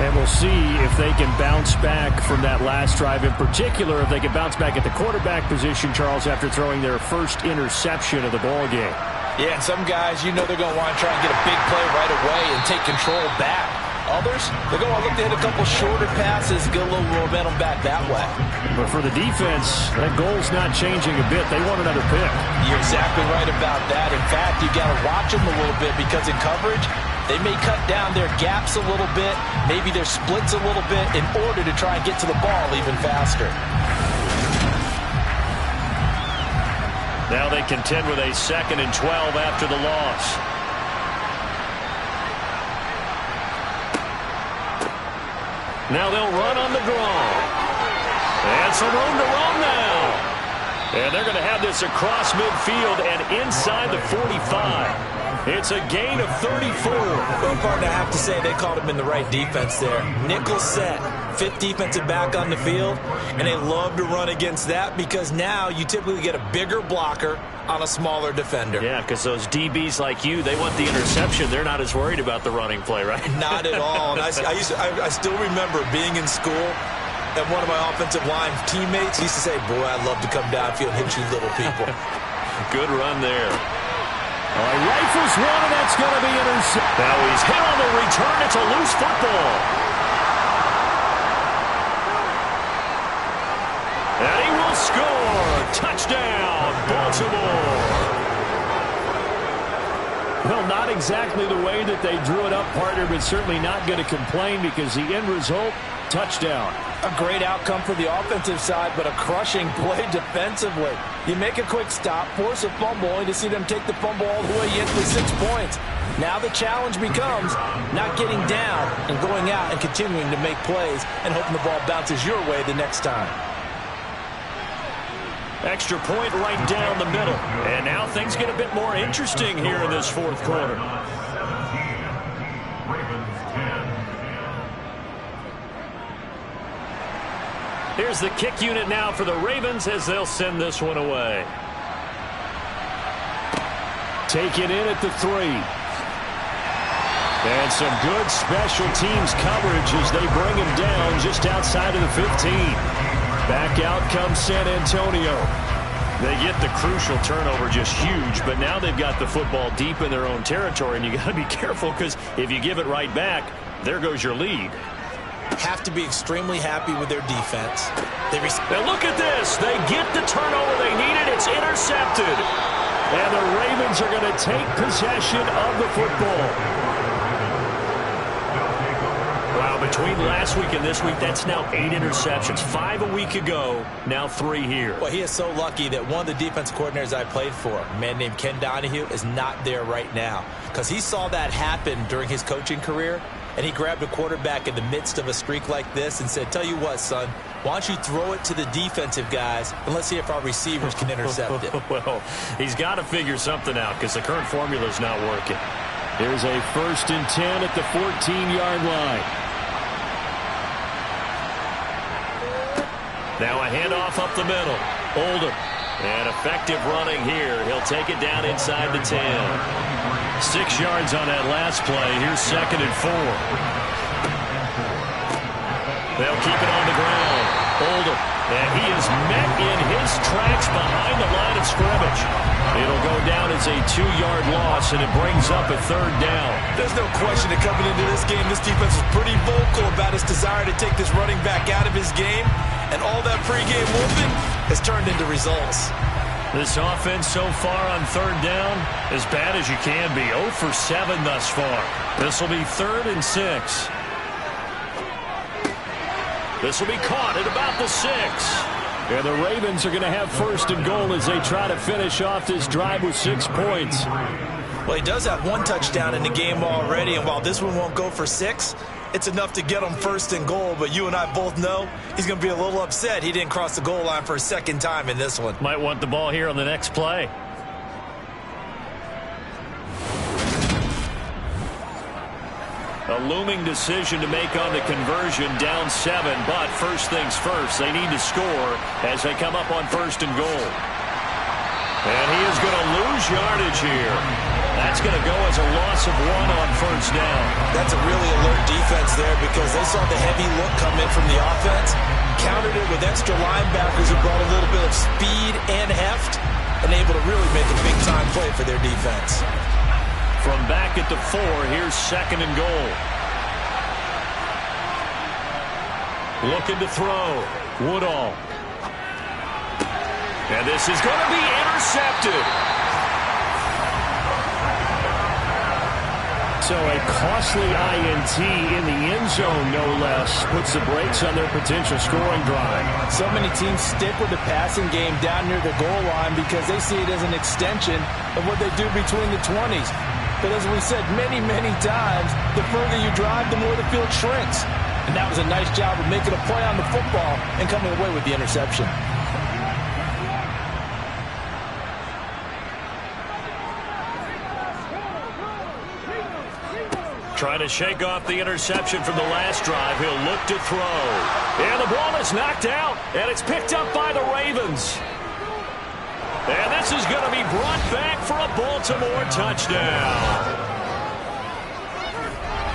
And we'll see if they can bounce back from that last drive. In particular, if they can bounce back at the quarterback position, Charles, after throwing their first interception of the ball game. Yeah, and some guys, you know they're going to want to try and get a big play right away and take control back. Others, they're going to look to hit a couple shorter passes, get a little momentum back that way. But for the defense, that goal's not changing a bit. They want another pick. You're exactly right about that. In fact, you got to watch them a little bit, because in coverage, they may cut down their gaps a little bit, maybe their splits a little bit, in order to try and get to the ball even faster. Now they contend with a 2nd and 12 after the loss. Now they'll run on the draw. And some room to run now. And they're going to have this across midfield and inside the 45. It's a gain of 34. Well, partner, I have to say they called him in the right defense there. Nickel set, 5th defensive back on the field, and they love to run against that, because now you typically get a bigger blocker on a smaller defender. Yeah, because those DBs like you, they want the interception. They're not as worried about the running play, right? Not at all. And I still remember being in school, and one of my offensive line teammates used to say, boy, I'd love to come downfield and hit you little people. Good run there. All right, rifles one, and that's going to be intercepted. Now he's hit on the return. It's a loose football. And he will score. Touchdown, Baltimore. Well, not exactly the way that they drew it up, partner, but certainly not going to complain, because the end result, touchdown. A great outcome for the offensive side, but a crushing play defensively. You make a quick stop, force a fumble, only to see them take the fumble all the way into the 6 points. Now the challenge becomes not getting down and going out and continuing to make plays and hoping the ball bounces your way the next time. Extra point right down the middle. And now things get a bit more interesting here in this fourth quarter. Here's the kick unit now for the Ravens as they'll send this one away. Take it in at the 3. And some good special teams coverage as they bring him down just outside of the 15. Back out comes San Antonio. They get the crucial turnover, just huge, but now they've got the football deep in their own territory, and you got to be careful, because if you give it right back, there goes your lead. Have to be extremely happy with their defense. Now look at this. They get the turnover they needed. It's intercepted. And the Ravens are going to take possession of the football. Wow, between last week and this week, that's now 8 interceptions. 5 a week ago, now 3 here. Well, he is so lucky that one of the defense coordinators I played for, a man named Ken Donahue, is not there right now, because he saw that happen during his coaching career, and he grabbed a quarterback in the midst of a streak like this and said, tell you what, son, why don't you throw it to the defensive guys, and let's see if our receivers can intercept it. Well, he's got to figure something out, because the current formula is not working. Here's a 1st and 10 at the 14-yard line. Now a handoff up the middle. Oldham. And effective running here. He'll take it down inside the 10. 6 yards on that last play. Here's 2nd and 4. They'll keep it on the ground. Oldham. And he is met in his tracks behind the line of scrimmage. It'll go down as a 2-yard loss, and it brings up a 3rd down. There's no question that coming into this game, this defense was pretty vocal about its desire to take this running back out of his game. And all that pregame whooping has turned into results. This offense so far on third down, as bad as you can be. 0 for 7 thus far. This will be 3rd and 6. This will be caught at about the 6. And the Ravens are going to have 1st and goal as they try to finish off this drive with 6 points. Well, he does have 1 touchdown in the game already, and while this one won't go for 6, it's enough to get him 1st and goal. But you and I both know he's going to be a little upset he didn't cross the goal line for a 2nd time in this one. Might want the ball here on the next play. A looming decision to make on the conversion, down 7, but first things first, they need to score as they come up on 1st and goal. And he is going to lose yardage here. That's going to go as a loss of 1 on 1st down. That's a really alert defense there because they saw the heavy look come in from the offense, countered it with extra linebackers who brought a little bit of speed and heft, and able to really make a big-time play for their defense. From back at the 4, here's 2nd and goal. Looking to throw. Woodall. And this is going to be intercepted. So a costly INT in the end zone, no less, puts the brakes on their potential scoring drive. So many teams stick with the passing game down near the goal line because they see it as an extension of what they do between the 20s. But as we said many, many times, the further you drive, the more the field shrinks. And that was a nice job of making a play on the football and coming away with the interception. Trying to shake off the interception from the last drive. He'll look to throw. And the ball is knocked out, and it's picked up by the Ravens. And this is going to be brought back for a Baltimore touchdown.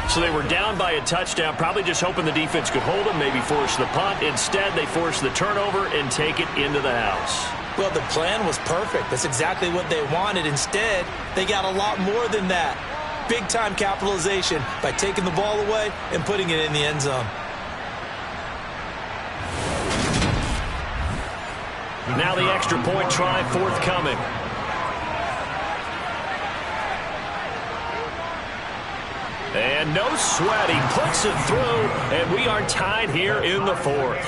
So they were down by a touchdown, probably just hoping the defense could hold them, maybe force the punt. Instead, they force the turnover and take it into the house. Well, the plan was perfect. That's exactly what they wanted. Instead, they got a lot more than that. Big-time capitalization by taking the ball away and putting it in the end zone. Now the extra point try forthcoming. And no sweat. He puts it through, and we are tied here in the 4th.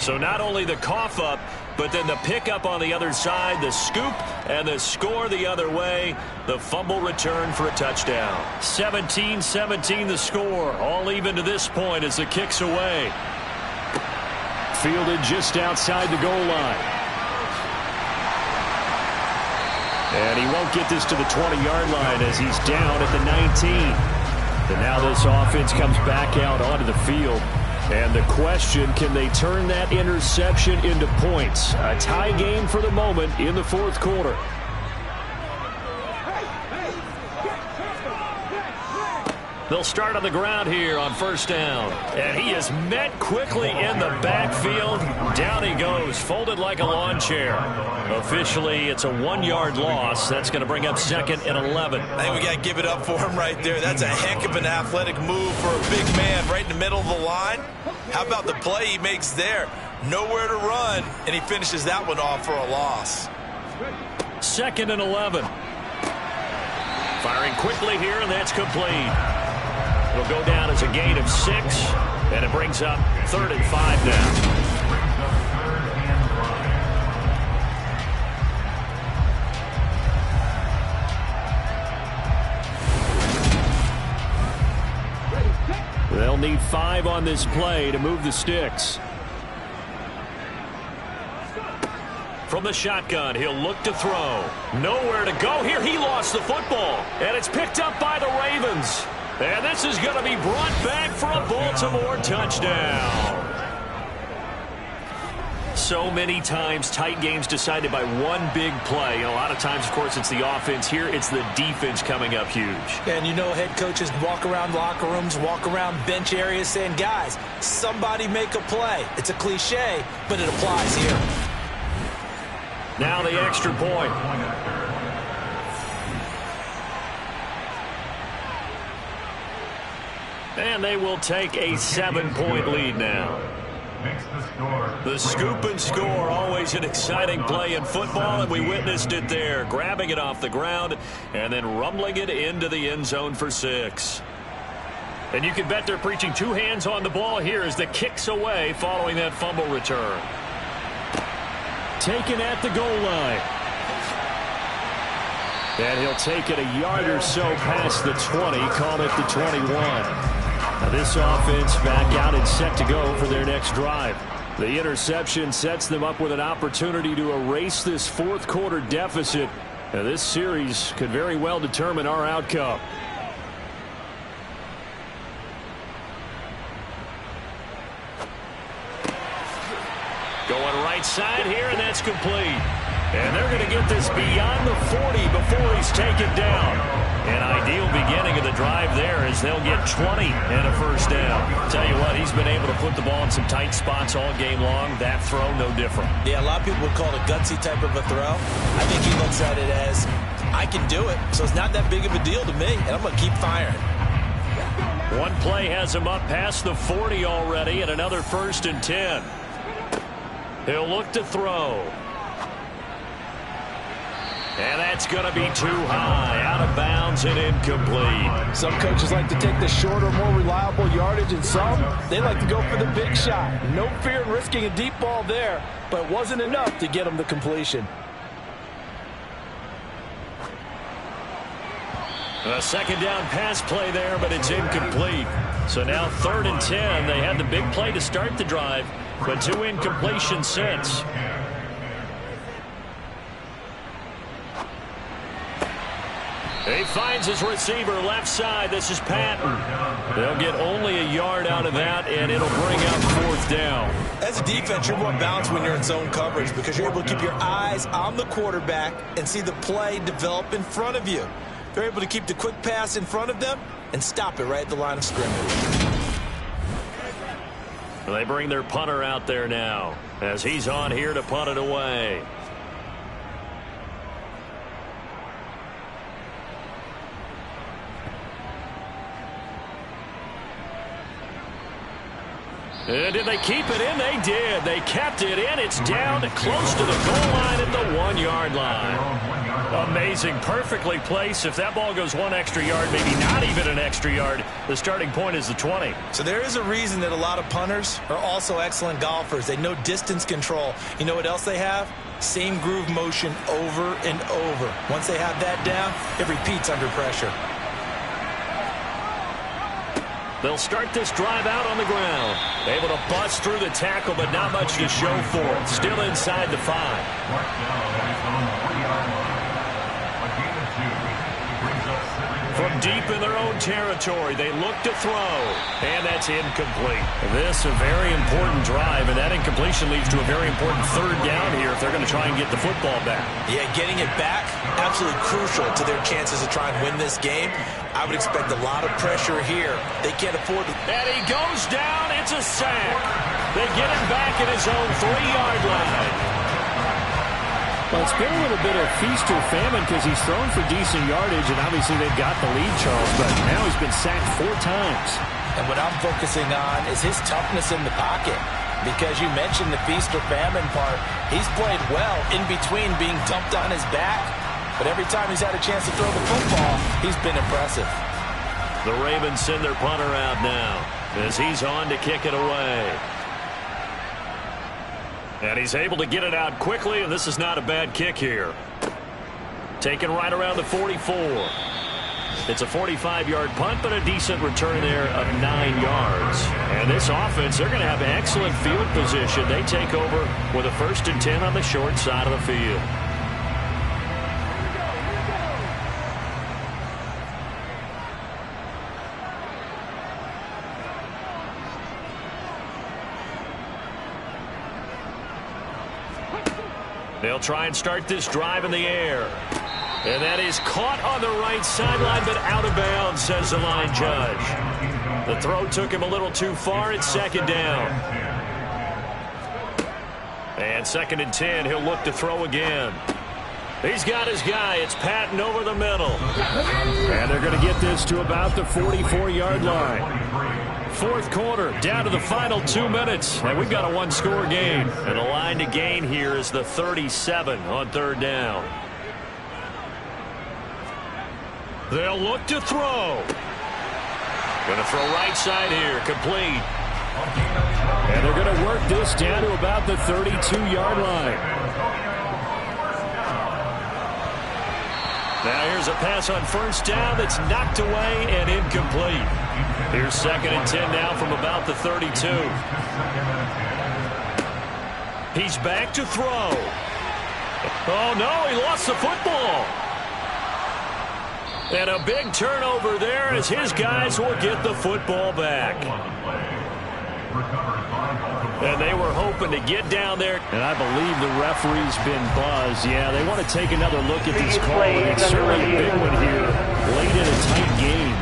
So not only the cough up, but then the pickup on the other side, the scoop, and the score the other way. The fumble return for a touchdown. 17-17 the score. All even to this point as the kick's away. Fielded just outside the goal line. And he won't get this to the 20-yard line as he's down at the 19. And now this offense comes back out onto the field. And the question, can they turn that interception into points? A tie game for the moment in the 4th quarter. They'll start on the ground here on 1st down. And he is met quickly in the backfield. Down he goes, folded like a lawn chair. Officially, it's a 1-yard loss. That's going to bring up 2nd and 11. I think we got to give it up for him right there. That's a heck of an athletic move for a big man right in the middle of the line. How about the play he makes there? Nowhere to run, and he finishes that one off for a loss. 2nd and 11. Firing quickly here, and that's complete. It'll go down as a gain of 6, and it brings up 3rd and 5 now. They'll need 5 on this play to move the sticks. From the shotgun, he'll look to throw. Nowhere to go here. He lost the football, and it's picked up by the Ravens. And this is going to be brought back for a Baltimore touchdown. So many times, tight games decided by one big play. A lot of times, of course, it's the offense. Here, it's the defense coming up huge. And you know head coaches walk around locker rooms, walk around bench areas saying, guys, somebody make a play. It's a cliche, but it applies here. Now the extra point. And they will take a 7-point lead now. The scoop and score, always an exciting play in football, and we witnessed it there, grabbing it off the ground and then rumbling it into the end zone for 6. And you can bet they're preaching 2 hands on the ball here as the kick's away following that fumble return. Taken at the goal line. And he'll take it a yard or so past the 20, call it the 21. Now this offense back out and set to go for their next drive. The interception sets them up with an opportunity to erase this fourth quarter deficit. Now this series could very well determine our outcome. Going right side here, and that's complete. And they're going to get this beyond the 40 before he's taken down. An ideal beginning of the drive there as they'll get 20 and a first down. Tell you what, he's been able to put the ball in some tight spots all game long. That throw, no different. Yeah, a lot of people would call it a gutsy type of a throw. I think he looks at it as, I can do it, so it's not that big of a deal to me, and I'm going to keep firing. One play has him up past the 40 already, and another 1st and 10. He'll look to throw. And that's going to be too high, out of bounds and incomplete. Some coaches like to take the shorter, more reliable yardage, and some, they like to go for the big shot. No fear in risking a deep ball there, but it wasn't enough to get them the completion. A second down pass play there, but it's incomplete. So now 3rd and 10. They had the big play to start the drive, but 2 incompletions since. He finds his receiver left side. This is Patton. They'll get only a yard out of that, and it'll bring up 4th down. As a defense, you're more balanced when you're in zone coverage because you're able to keep your eyes on the quarterback and see the play develop in front of you. They're able to keep the quick pass in front of them and stop it right at the line of scrimmage. They bring their punter out there now as he's on here to punt it away. And did they keep it in? They did. They kept it in. It's down close to the goal line at the 1-yard line. Amazing. Perfectly placed. If that ball goes 1 extra yard, maybe not even an extra yard, the starting point is the 20. So there is a reason that a lot of punters are also excellent golfers. They know distance control. You know what else they have? Same groove motion over and over. Once they have that down, it repeats under pressure. They'll start this drive out on the ground. Able to bust through the tackle, but not much to show for it. Still inside the 5. From deep in their own territory, they look to throw. And that's incomplete. This a very important drive, and that incompletion leads to a very important 3rd down here if they're going to try and get the football back. Yeah, getting it back, absolutely crucial to their chances to try and win this game. I would expect a lot of pressure here. They can't afford to. And he goes down. It's a sack. They get him back at his own 3-yard line. Well, it's been a little bit of feast or famine because he's thrown for decent yardage, and obviously they've got the lead, Charles, but now he's been sacked 4 times. And what I'm focusing on is his toughness in the pocket, because you mentioned the feast or famine part. He's played well in between being dumped on his back, but every time he's had a chance to throw the football, he's been impressive. The Ravens send their punter out now as he's on to kick it away. And he's able to get it out quickly, and this is not a bad kick here. Taken right around the 44. It's a 45-yard punt, but a decent return there of 9 yards. And this offense, they're going to have excellent field position. They take over with a 1st and 10 on the short side of the field. They'll try and start this drive in the air. And that is caught on the right sideline, but out of bounds, says the line judge. The throw took him a little too far. It's 2nd down. And 2nd and 10, he'll look to throw again. He's got his guy. It's Patton over the middle. And they're going to get this to about the 44-yard line. Fourth quarter, down to the final 2 minutes. And we've got a one-score game. And the line to gain here is the 37 on third down. They'll look to throw. Going to throw right side here. Complete. And they're going to work this down to about the 32-yard line. Now here's a pass on first down that's knocked away and incomplete. Here's 2nd and 10 now from about the 32. He's back to throw. Oh, no, he lost the football. And a big turnover there as his guys will get the football back. And they were hoping to get down there. And I believe the referee's been buzzed. Yeah, they want to take another look at this call. And it's certainly a big one here late in a tight game.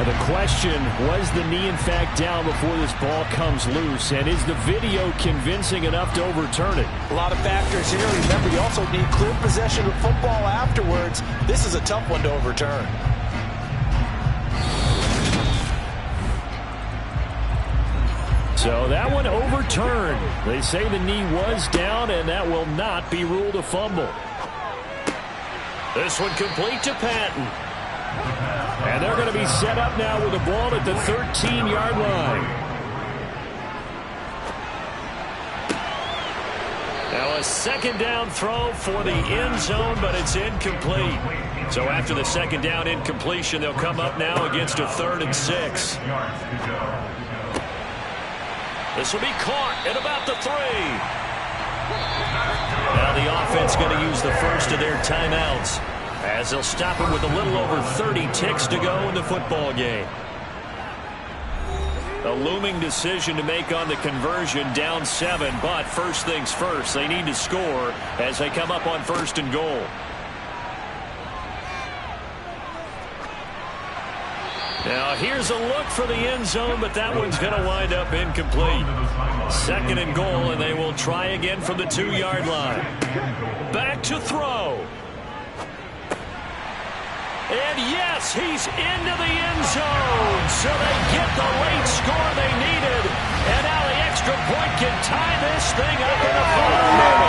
And the question, was the knee in fact down before this ball comes loose? And is the video convincing enough to overturn it? A lot of factors here. Remember, you also need clear possession of football afterwards. This is a tough one to overturn. So that one overturned. They say the knee was down, and that will not be ruled a fumble. This one complete to Patton. And they're going to be set up now with the ball at the 13-yard line. Now a second down throw for the end zone, but it's incomplete. So after the second down incompletion, they'll come up now against a 3rd and 6. This will be caught at about the 3. Now the offense going to use the first of their timeouts as they'll stop it with a little over 30 ticks to go in the football game. A looming decision to make on the conversion, down 7, but first things first, they need to score as they come up on 1st and goal. Now here's a look for the end zone, but that one's going to wind up incomplete. 2nd and goal, and they will try again from the 2-yard line. Back to throw. And yes, he's into the end zone. So they get the late score they needed. And now the extra point can tie this thing up in the final minute.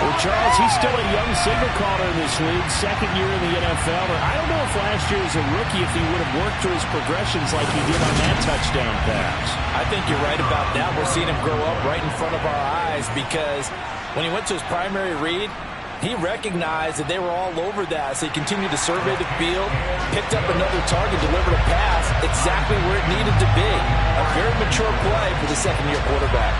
Well, Charles, he's still a young signal caller in this league, 2nd year in the NFL. I don't know if last year as a rookie, if he would have worked through his progressions like he did on that touchdown pass. I think you're right about that. We're seeing him grow up right in front of our eyes because when he went to his primary read, he recognized that they were all over that, so he continued to survey the field, picked up another target, delivered a pass exactly where it needed to be. A very mature play for the second-year quarterback.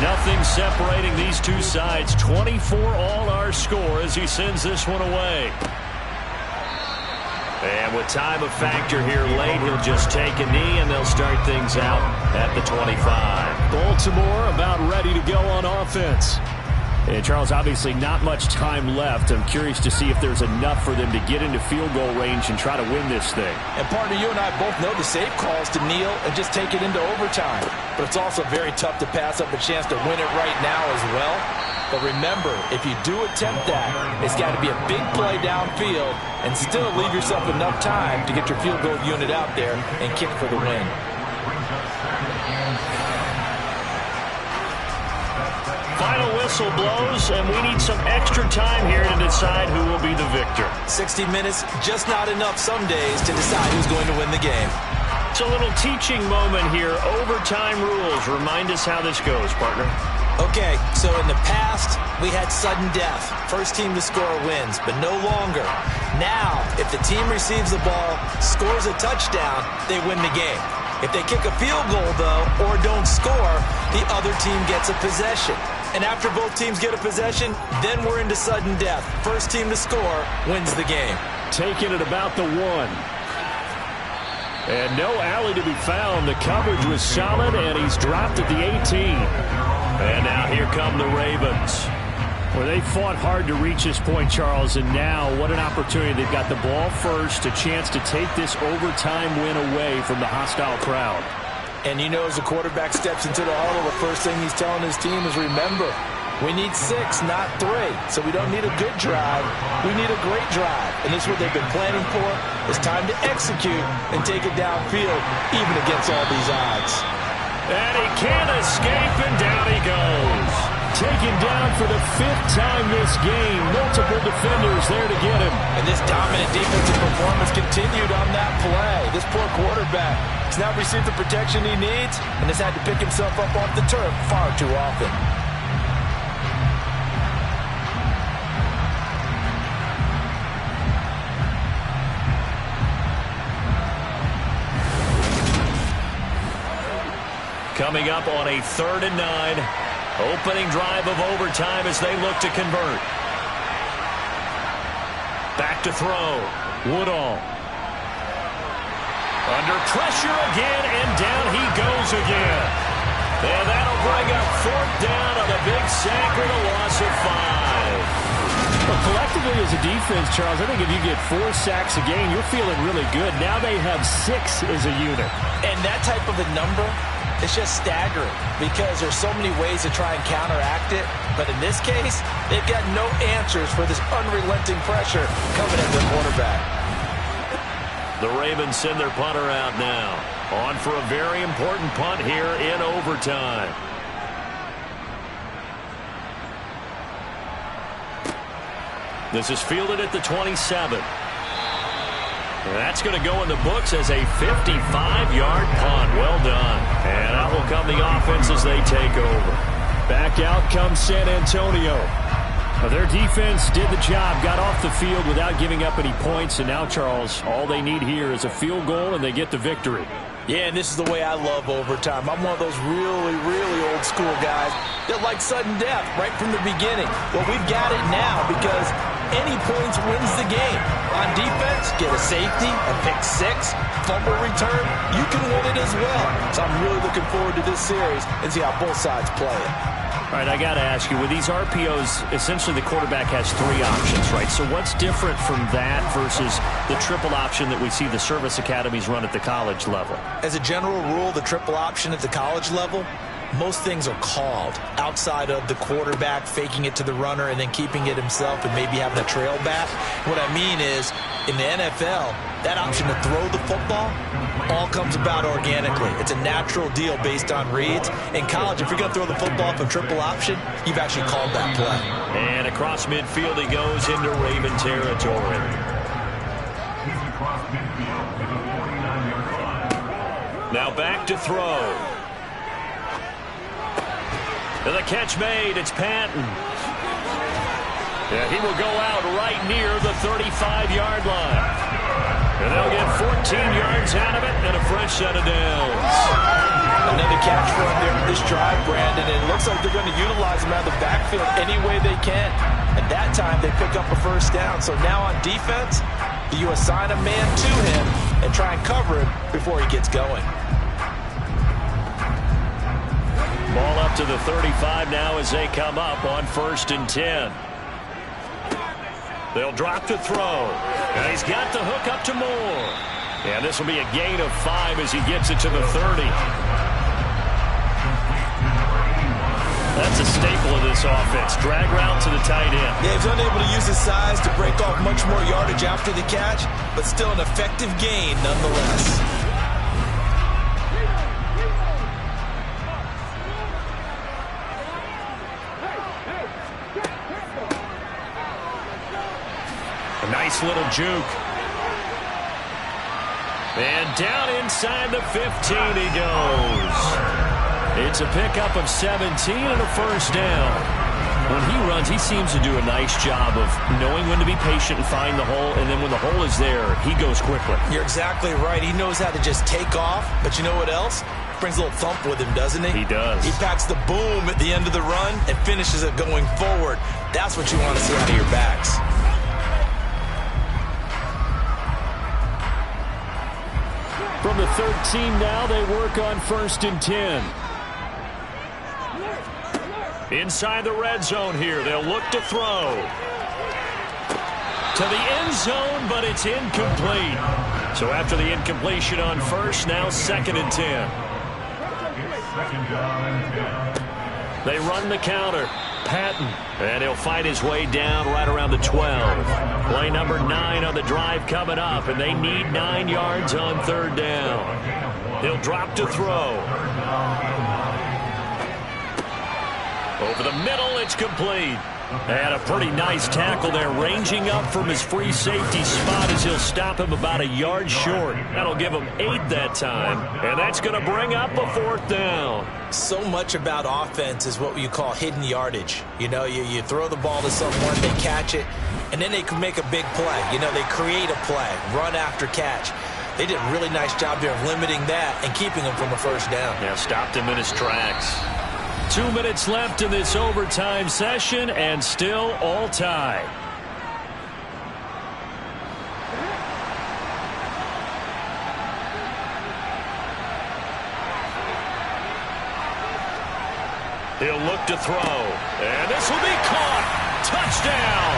Nothing separating these two sides. 24 all our score as he sends this one away. And with time a factor here late, he'll just take a knee and they'll start things out at the 25. Baltimore about ready to go on offense. And Charles, obviously not much time left. I'm curious to see if there's enough for them to get into field goal range and try to win this thing. And partner, you and I both know the safe calls to kneel and just take it into overtime. But it's also very tough to pass up a chance to win it right now as well. But remember, if you do attempt that, it's got to be a big play downfield and still leave yourself enough time to get your field goal unit out there and kick for the win. Final whistle blows, and we need some extra time here to decide who will be the victor. 60 minutes, just not enough some days to decide who's going to win the game. It's a little teaching moment here. Overtime rules. Remind us how this goes, partner. Okay, so in the past, we had sudden death. First team to score wins, but no longer. Now, if the team receives the ball, scores a touchdown, they win the game. If they kick a field goal, though, or don't score, the other team gets a possession. And after both teams get a possession, then we're into sudden death. First team to score wins the game. Taking it about the 1. And no alley to be found. The coverage was solid, and he's dropped at the 18. And now here come the Ravens. Well, they fought hard to reach this point, Charles, and now what an opportunity. They've got the ball first, a chance to take this overtime win away from the hostile crowd. And you know, as the quarterback steps into the huddle, the first thing he's telling his team is, remember, we need 6, not 3. So we don't need a good drive. We need a great drive. And this is what they've been planning for. It's time to execute and take it downfield, even against all these odds. And he can't escape, and down he goes. Taken down for the 5th time this game. Multiple defenders there to get him. And this dominant defensive performance continued on that play. This poor quarterback has not received the protection he needs and has had to pick himself up off the turf far too often. Coming up on a 3rd and 9. Opening drive of overtime as they look to convert. Back to throw. Woodall. Under pressure again, and down he goes again. And that'll bring up 4th down on a big sack with a loss of 5. Well, collectively as a defense, Charles, I think if you get 4 sacks a game, you're feeling really good. Now they have 6 as a unit. And that type of a number, it's just staggering because there's so many ways to try and counteract it. But in this case, they've got no answers for this unrelenting pressure coming at their quarterback. The Ravens send their punter out now. On for a very important punt here in overtime. This is fielded at the 27. That's going to go in the books as a 55-yard punt. Well done. And out will come the offense as they take over. Back out comes San Antonio. Well, their defense did the job, got off the field without giving up any points. And now, Charles, all they need here is a field goal, and they get the victory. Yeah, and this is the way I love overtime. I'm one of those really, really old school guys that like sudden death right from the beginning. Well, we've got it now because any points wins the game. On defense, get a safety, a pick-6, fumble return, you can win it as well. So I'm really looking forward to this series and see how both sides play it. All right, I got to ask you, with these RPOs, essentially the quarterback has 3 options, right? So what's different from that versus the triple option that we see the service academies run at the college level? As a general rule, the triple option at the college level, most things are called outside of the quarterback faking it to the runner and then keeping it himself and maybe having a trail back. What I mean is, in the NFL, that option to throw the football all comes about organically. It's a natural deal based on reads. In college, if you're going to throw the football from triple option, you've actually called that play. And across midfield he goes into Raven territory. Now back to throw. And the catch made. It's Patton. Yeah, he will go out right near the 35-yard line. And they'll get 14 yards out of it and a fresh set of downs. Another catch run there for this drive, Brandon. And it looks like they're going to utilize him out of the backfield any way they can. And that time they pick up a first down. So now on defense, you assign a man to him and try and cover him before he gets going. Ball up to the 35 now as they come up on 1st and 10. They'll drop to throw. And he's got the hook up to Moore. And this will be a gain of 5 as he gets it to the 30. That's a staple of this offense. Drag route to the tight end. Yeah, he's unable to use his size to break off much more yardage after the catch, but still an effective gain nonetheless. A nice little juke. And down inside the 15 he goes. It's a pickup of 17 and a first down. When he runs, he seems to do a nice job of knowing when to be patient and find the hole, and then when the hole is there, he goes quickly. You're exactly right. He knows how to just take off, but you know what else? Brings a little thump with him, doesn't he? He does. He packs the boom at the end of the run and finishes it going forward. That's what you want to see out of your backs. From the 13 now, they work on 1st and 10. Inside the red zone here, they'll look to throw. To the end zone, but it's incomplete. So after the incompletion on 1st, now 2nd and 10. They run the counter. Patton. And he'll fight his way down right around the 12. Play number 9 on the drive coming up, and they need 9 yards on 3rd down. He'll drop to throw. Over the middle, it's complete. And a pretty nice tackle there, ranging up from his free safety spot as he'll stop him about a yard short. That'll give him 8 that time, and that's going to bring up a 4th down. So much about offense is what you call hidden yardage. You know, you throw the ball to someone, they catch it, and then they can make a big play. You know, they create a play, run after catch. They did a really nice job there of limiting that and keeping him from a 1st down. Yeah, stopped him in his tracks. 2 minutes left in this overtime session, and still all tied. He'll look to throw, and this will be caught. Touchdown!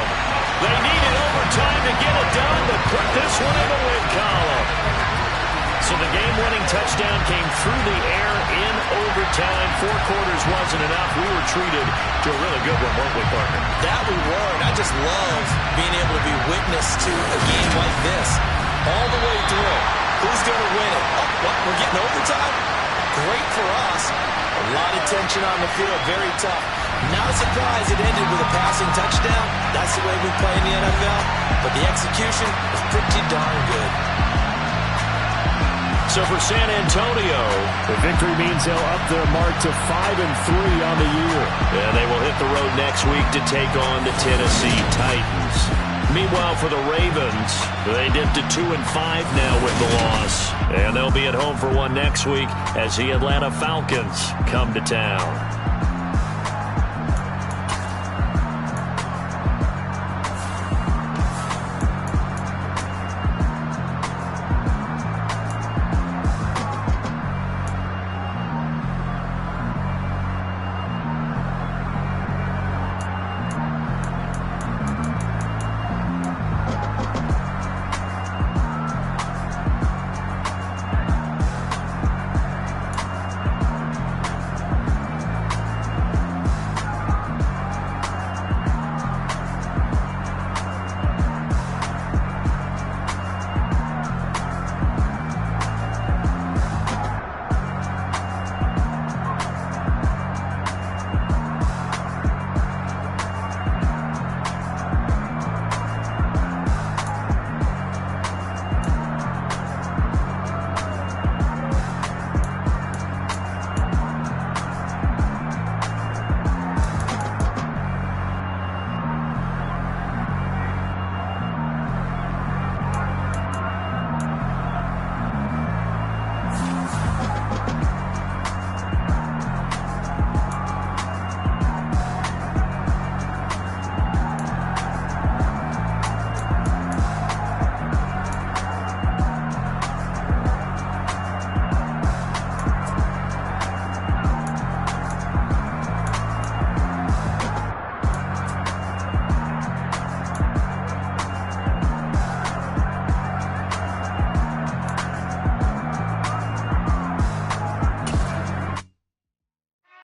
They needed overtime to get it done, but put this one in the win column. So the game-winning touchdown came through the air in overtime. 4 quarters wasn't enough. We were treated to a really good one, weren't we, partner? That we were, and I just love being able to be witness to a game like this. All the way through. Who's going to win it? Oh, what? We're getting overtime? Great for us. A lot of tension on the field. Very tough. Not a surprise it ended with a passing touchdown. That's the way we play in the NFL. But the execution was pretty darn good. So for San Antonio, the victory means they'll up their mark to 5-3 on the year. And they will hit the road next week to take on the Tennessee Titans. Meanwhile, for the Ravens, they dipped to 2-5 now with the loss. And they'll be at home for one next week as the Atlanta Falcons come to town.